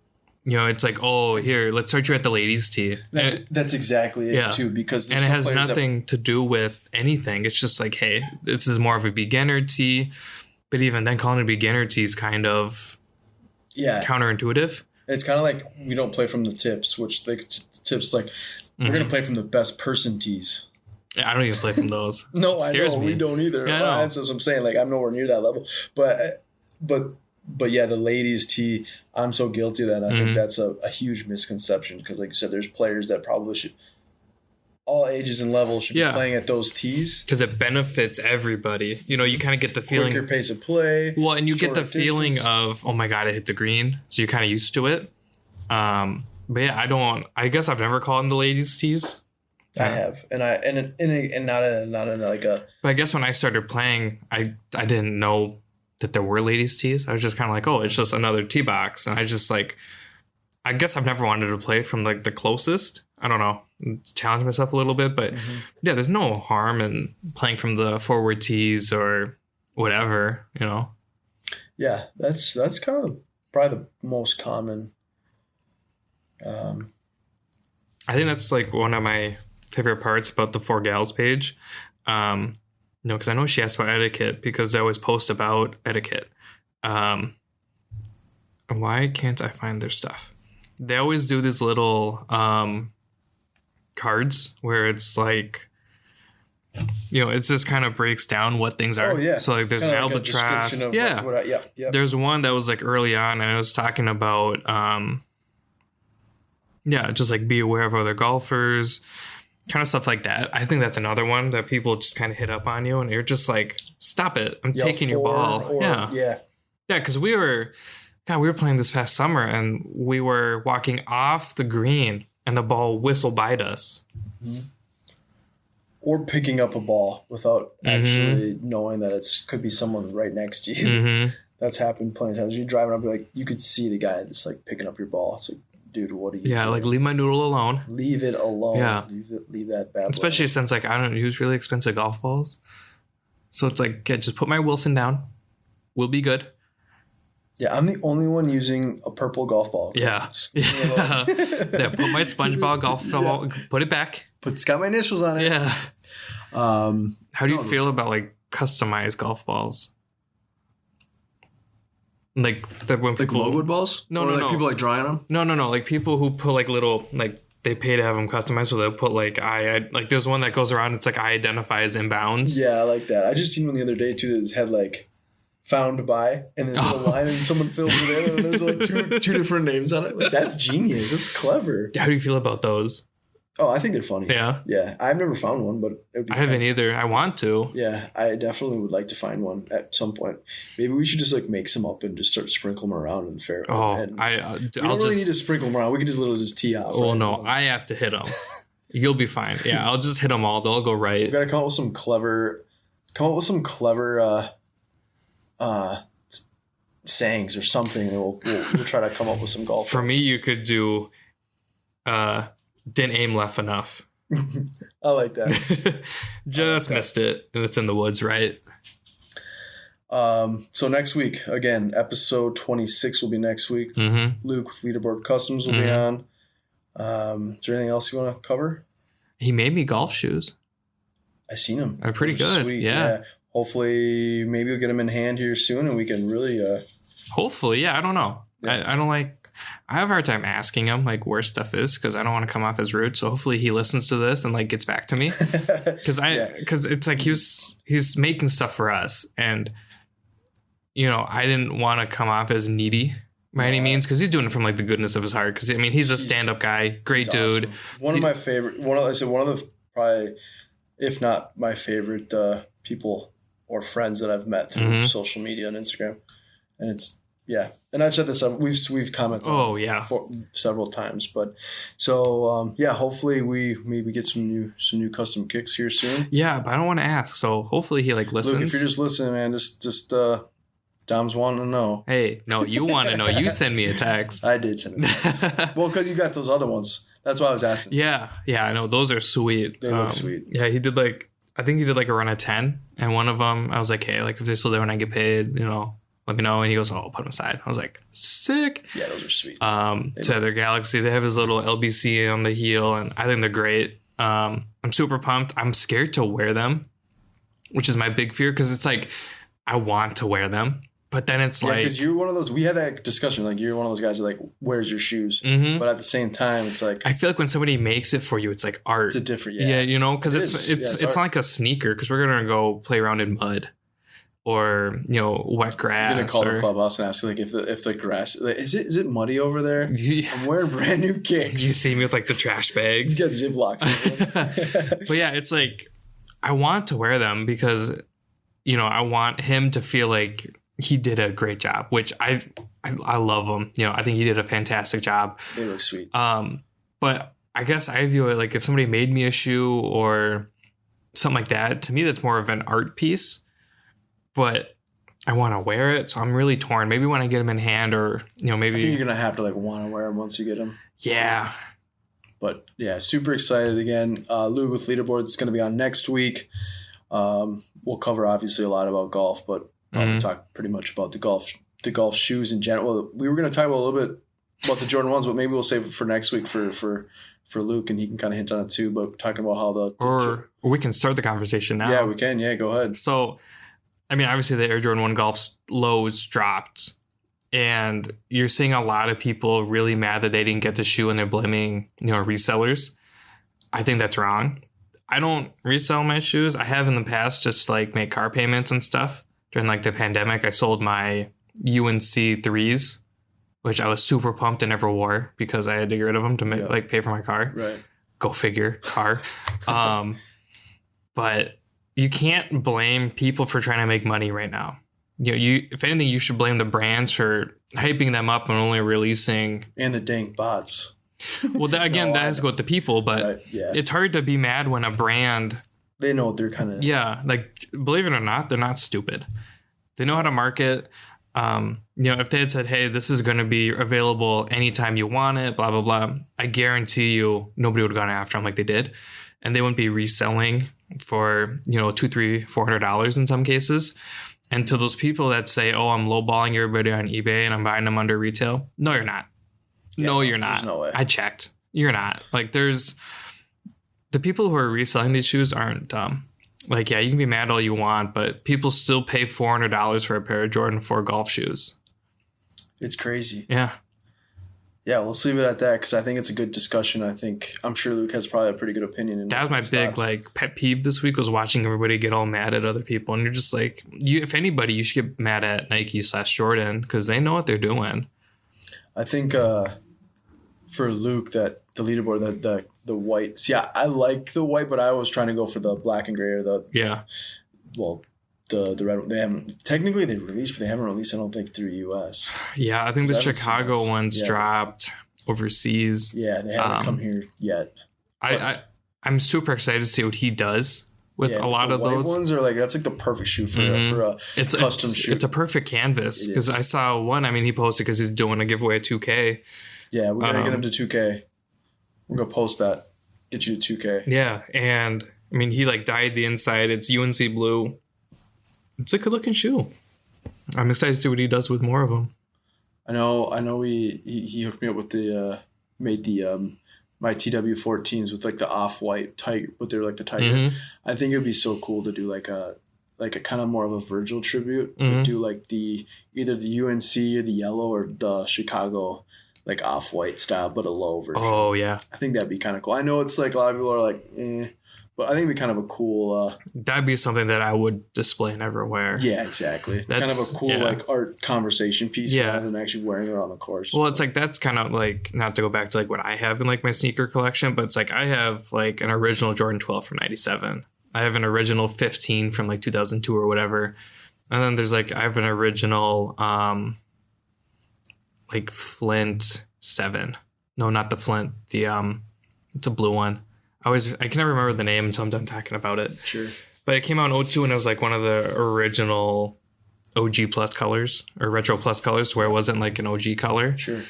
[SPEAKER 2] You know, it's like, oh, here, let's start you at the ladies' tee.
[SPEAKER 3] That's exactly it too, because
[SPEAKER 2] and it has nothing to do with anything. It's just like, hey, this is more of a beginner tee. But even then, calling it a beginner tee is kind of counterintuitive.
[SPEAKER 3] It's kind of like we don't play from the tips, which the tips like we're gonna play from the best person tees.
[SPEAKER 2] Yeah, I don't even play from those.
[SPEAKER 3] No, I know. We don't either.
[SPEAKER 2] Yeah,
[SPEAKER 3] that's what I'm saying. Like, I'm nowhere near that level. But yeah, the ladies' tee, I'm so guilty of that. And I think that's a huge misconception, because, like you said, there's players that probably should, all ages and levels, should be playing at those tees.
[SPEAKER 2] Because it benefits everybody. You know, you kind of get the feeling.
[SPEAKER 3] Quicker pace of play.
[SPEAKER 2] Well, and you get the feeling of, oh my God, I hit the green. So you're kind of used to it. But yeah, I guess I've never called them the ladies' tees.
[SPEAKER 3] I have, and not in like a.
[SPEAKER 2] But I guess when I started playing, I didn't know that there were ladies' tees. I was just kind of like, oh, it's just another tee box, and I just like, I guess I've never wanted to play from like the closest. I don't know, challenge myself a little bit, but yeah, there's no harm in playing from the forward tees or whatever, you know.
[SPEAKER 3] Yeah, that's kind of probably the most common.
[SPEAKER 2] I think that's like one of my favorite parts about the Four Gals page. Because I know she asked about etiquette, because they always post about etiquette. Why can't I find their stuff? They always do these little cards where it's like, you know, it just kind of breaks down what things are.
[SPEAKER 3] Oh, yeah.
[SPEAKER 2] So like there's
[SPEAKER 3] kinda
[SPEAKER 2] an
[SPEAKER 3] like
[SPEAKER 2] albatross.
[SPEAKER 3] Yeah.
[SPEAKER 2] There's one that was like early on, and I was talking about just like be aware of other golfers, kind of stuff like that. I think that's another one that people just kind of hit up on you, and you're just like, stop it, I'm taking your ball. Yeah, because we were playing this past summer, and we were walking off the green, and the ball whistled by us.
[SPEAKER 3] Or picking up a ball without actually knowing that it's could be someone right next to you. That's happened plenty of times. You're driving up, like, you could see the guy just like picking up your ball. It's like, dude, what are you doing?
[SPEAKER 2] Like, leave my noodle alone.
[SPEAKER 3] Leave it alone.
[SPEAKER 2] Yeah.
[SPEAKER 3] Leave that bad boy.
[SPEAKER 2] Especially since, like, I don't use really expensive golf balls. So it's like, just put my Wilson down. We'll be good.
[SPEAKER 3] Yeah, I'm the only one using a purple golf ball.
[SPEAKER 2] Yeah. Put my SpongeBob golf ball, put it back.
[SPEAKER 3] It's got my initials on it.
[SPEAKER 2] Yeah. How do you feel about, like, customized golf balls? Like that when people
[SPEAKER 3] like logoed balls?
[SPEAKER 2] No,
[SPEAKER 3] people like drawing them?
[SPEAKER 2] No. Like people who put like little, like they pay to have them customized, so they'll put like like there's one that goes around. It's like I identify as inbounds.
[SPEAKER 3] Yeah, I like that. I just seen one the other day too that had like found by, and then there's a line and someone fills it in, and there's like two different names on it. Like, that's genius. That's clever.
[SPEAKER 2] How do you feel about those?
[SPEAKER 3] Oh, I think they're funny.
[SPEAKER 2] Yeah.
[SPEAKER 3] I've never found one, but
[SPEAKER 2] I haven't either. I want to.
[SPEAKER 3] Yeah, I definitely would like to find one at some point. Maybe we should just like make some up and just start sprinkling them around in the fair.
[SPEAKER 2] Oh,
[SPEAKER 3] we don't really need to sprinkle them around. We can just tee off.
[SPEAKER 2] Well, no, I have to hit them. You'll be fine. Yeah, I'll just hit them all. They'll go right.
[SPEAKER 3] We gotta come up with some clever sayings or something. And we'll try to come up with some golf.
[SPEAKER 2] For me, you could do. Didn't aim left enough.
[SPEAKER 3] I like that.
[SPEAKER 2] Missed it, and it's in the woods, right?
[SPEAKER 3] So next week, again, episode 26 will be next week. Luke with Leaderboard Customs will be on. Is there anything else you want to cover?
[SPEAKER 2] He made me golf shoes.
[SPEAKER 3] I seen them.
[SPEAKER 2] Are pretty
[SPEAKER 3] Those are
[SPEAKER 2] good. Yeah.
[SPEAKER 3] Hopefully, maybe we'll get them in hand here soon, and we can really.
[SPEAKER 2] Hopefully, yeah. I don't know.
[SPEAKER 3] Yeah.
[SPEAKER 2] I don't like. I have a hard time asking him like where stuff is because I don't want to come off as rude. So hopefully he listens to this and like gets back to me because it's like he's making stuff for us, and I didn't want to come off as needy by any means because he's doing it from like the goodness of his heart. Because I mean he's a stand-up guy, great dude.
[SPEAKER 3] Awesome. One of my favorite. One of the probably, if not my favorite people or friends that I've met through social media and Instagram, and it's. Yeah, and I've said this. We've commented.
[SPEAKER 2] Oh yeah,
[SPEAKER 3] several times. But so hopefully we maybe get some new custom kicks here soon.
[SPEAKER 2] Yeah, but I don't want to ask. So hopefully he like listens.
[SPEAKER 3] Luke, if you're just listening, man, just Dom's wanting to know.
[SPEAKER 2] Hey, no, you want to know? You send me a text.
[SPEAKER 3] I did send a text. Well, because you got those other ones. That's why I was asking.
[SPEAKER 2] Yeah, I know those are sweet.
[SPEAKER 3] They look sweet.
[SPEAKER 2] Yeah, I think he did like a run of 10, and one of them I was like, hey, like if they're still there when I get paid, let me know. And he goes, oh, I'll put them aside. I was like, sick.
[SPEAKER 3] Yeah, those are sweet.
[SPEAKER 2] To their Galaxy, they have his little LBC on the heel, and I think they're great. I'm super pumped. I'm scared to wear them, which is my big fear because it's like I want to wear them, but then it's like
[SPEAKER 3] because you're one of those. We had that discussion. Like you're one of those guys that like wears your shoes, but at the same time, it's like
[SPEAKER 2] I feel like when somebody makes it for you, it's like art.
[SPEAKER 3] It's a different,
[SPEAKER 2] because it's not like a sneaker because we're gonna go play around in mud. Or wet grass.
[SPEAKER 3] I'm gonna call the clubhouse and ask like if the grass is it muddy over there? I'm wearing brand new kicks.
[SPEAKER 2] You see me with like the trash bags.
[SPEAKER 3] He's got Ziplocs.
[SPEAKER 2] But yeah, it's like I want to wear them because I want him to feel like he did a great job, which I love him. I think he did a fantastic job.
[SPEAKER 3] They look sweet.
[SPEAKER 2] But I guess I view it like if somebody made me a shoe or something like that, to me that's more of an art piece. But I want to wear it, so I'm really torn. Maybe when I get them in hand, or maybe
[SPEAKER 3] I think you're gonna have to like want to wear them once you get them.
[SPEAKER 2] Yeah,
[SPEAKER 3] but yeah, super excited again. Luke with Leaderboard is gonna be on next week. We'll cover obviously a lot about golf, but we'll talk pretty much about the golf shoes in general. Well, we were gonna talk about a little bit about the Jordan 1s, but maybe we'll save it for next week for Luke, and he can kind of hint on it too. But talking about how
[SPEAKER 2] or we can start the conversation now.
[SPEAKER 3] Yeah, we can. Yeah, go ahead.
[SPEAKER 2] So. I mean, obviously the Air Jordan 1 Golf lows dropped, and you're seeing a lot of people really mad that they didn't get the shoe and they're blaming, resellers. I think that's wrong. I don't resell my shoes. I have in the past just like make car payments and stuff. During like the pandemic, I sold my UNC 3s, which I was super pumped and never wore because I had to get rid of them to pay for my car.
[SPEAKER 3] Right.
[SPEAKER 2] Go figure, car. But you can't blame people for trying to make money right now. If anything, you should blame the brands for hyping them up and only releasing
[SPEAKER 3] and the dang bots.
[SPEAKER 2] Well, that has to go with the people, but it's hard to be mad when a brand
[SPEAKER 3] they know what they're kind of
[SPEAKER 2] like believe it or not, they're not stupid. They know how to market. If they had said, "Hey, this is going to be available anytime you want it," blah blah blah, I guarantee you nobody would have gone after them like they did, and they wouldn't be reselling for $200, $300, $400 in some cases. And to those people that say, oh, I'm lowballing everybody on eBay and I'm buying them under retail, no you're not. No you're not.
[SPEAKER 3] No way.
[SPEAKER 2] I checked. You're not. Like there's the people who are reselling these shoes aren't dumb. Like, yeah, you can be mad all you want, but people still pay $400 for a pair of Jordan 4 golf shoes.
[SPEAKER 3] It's crazy.
[SPEAKER 2] Yeah.
[SPEAKER 3] Yeah, let's leave it at that because I think it's a good discussion. I'm sure Luke has probably a pretty good opinion.
[SPEAKER 2] That was my big pet peeve this week was watching everybody get all mad at other people, and you're just like, if anybody, you should get mad at Nike/Jordan because they know what they're doing.
[SPEAKER 3] I think for Luke that the leaderboard the white. See, I like the white, but I was trying to go for the black and gray or the the red. They haven't technically they released, but they haven't released. I don't think through US.
[SPEAKER 2] Yeah, I think the Chicago ones dropped overseas.
[SPEAKER 3] Yeah, they haven't come here yet.
[SPEAKER 2] I'm super excited to see what he does with a lot of those
[SPEAKER 3] ones. Are like that's like the perfect shoe for a custom shoe.
[SPEAKER 2] It's a perfect canvas because I saw one. I mean, he posted because he's doing a giveaway at 2K.
[SPEAKER 3] Yeah, we're gonna get him to 2K. We're gonna post that. Get you to 2K.
[SPEAKER 2] Yeah, and I mean, he like dyed the inside. It's UNC blue. It's a good looking shoe. I'm excited to see what he does with more of them.
[SPEAKER 3] I know. He hooked me up with the made the my TW14s with like the off-white tiger, but they're like the tiger.
[SPEAKER 2] Mhm.
[SPEAKER 3] I think it'd be so cool to do like a kind of more of a Virgil tribute,
[SPEAKER 2] Mhm.
[SPEAKER 3] but do like either the UNC or the yellow or the Chicago like off-white style, but a low version.
[SPEAKER 2] Oh yeah,
[SPEAKER 3] I think that'd be kind of cool. I know it's like a lot of people are like, but I think it'd be kind of a cool.
[SPEAKER 2] that'd be something that I would display and never wear.
[SPEAKER 3] Yeah, exactly. It's kind of
[SPEAKER 2] That's-
[SPEAKER 3] a cool
[SPEAKER 2] yeah.
[SPEAKER 3] like art conversation piece
[SPEAKER 2] Yeah.
[SPEAKER 3] rather than actually wearing it on the course.
[SPEAKER 2] Well, it's like that's kind of like, not to go back to like what I have in like my sneaker collection, but it's like I have like an original Jordan 12 from 97. I have an original 15 from like 2002 or whatever. And then there's like I have an original like Flint 7. No, not the Flint. It's a blue one. I can never remember the name until I'm done talking about it.
[SPEAKER 3] Sure.
[SPEAKER 2] But it came out in 02 and it was like one of the original OG plus colors or retro plus colors where it wasn't like an OG color.
[SPEAKER 3] Sure.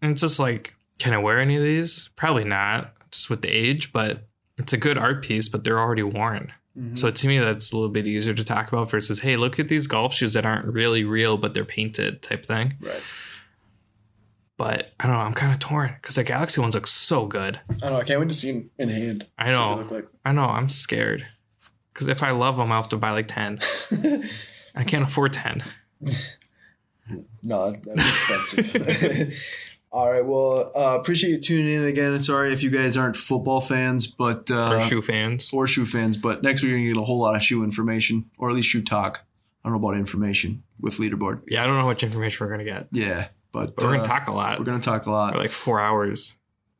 [SPEAKER 2] And it's just like, can I wear any of these? Probably not, just with the age, but it's a good art piece, but they're already worn.
[SPEAKER 3] Mhm.
[SPEAKER 2] So to me, that's a little bit easier to talk about versus, hey, look at these golf shoes that aren't really real, but they're painted type thing.
[SPEAKER 3] Right.
[SPEAKER 2] But I don't know, I'm kind of torn because the Galaxy ones look so good.
[SPEAKER 3] I don't know. I can't wait to see them in hand.
[SPEAKER 2] I
[SPEAKER 3] See
[SPEAKER 2] know.
[SPEAKER 3] what they look
[SPEAKER 2] I know, I'm scared. Because if I love them, I'll have to buy like 10.
[SPEAKER 3] like.
[SPEAKER 2] I can't afford 10.
[SPEAKER 3] No, that'd be expensive. All right. Well, appreciate you tuning in again. Sorry if you guys aren't football fans, but
[SPEAKER 2] Or shoe fans.
[SPEAKER 3] or shoe fans. But next week you're gonna get a whole lot of shoe information, or at least shoe talk. I don't know about information with leaderboard.
[SPEAKER 2] Yeah, I don't know how much information we're going to get.
[SPEAKER 3] Yeah, but
[SPEAKER 2] But we're going to talk a lot.
[SPEAKER 3] We're gonna talk a lot.
[SPEAKER 2] For like 4 hours.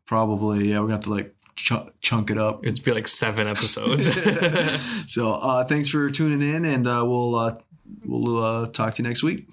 [SPEAKER 3] Probably. Yeah, we're gonna have to like chunk it up.
[SPEAKER 2] It'd be like 7 episodes.
[SPEAKER 3] So thanks for tuning in, and we'll talk to you next week.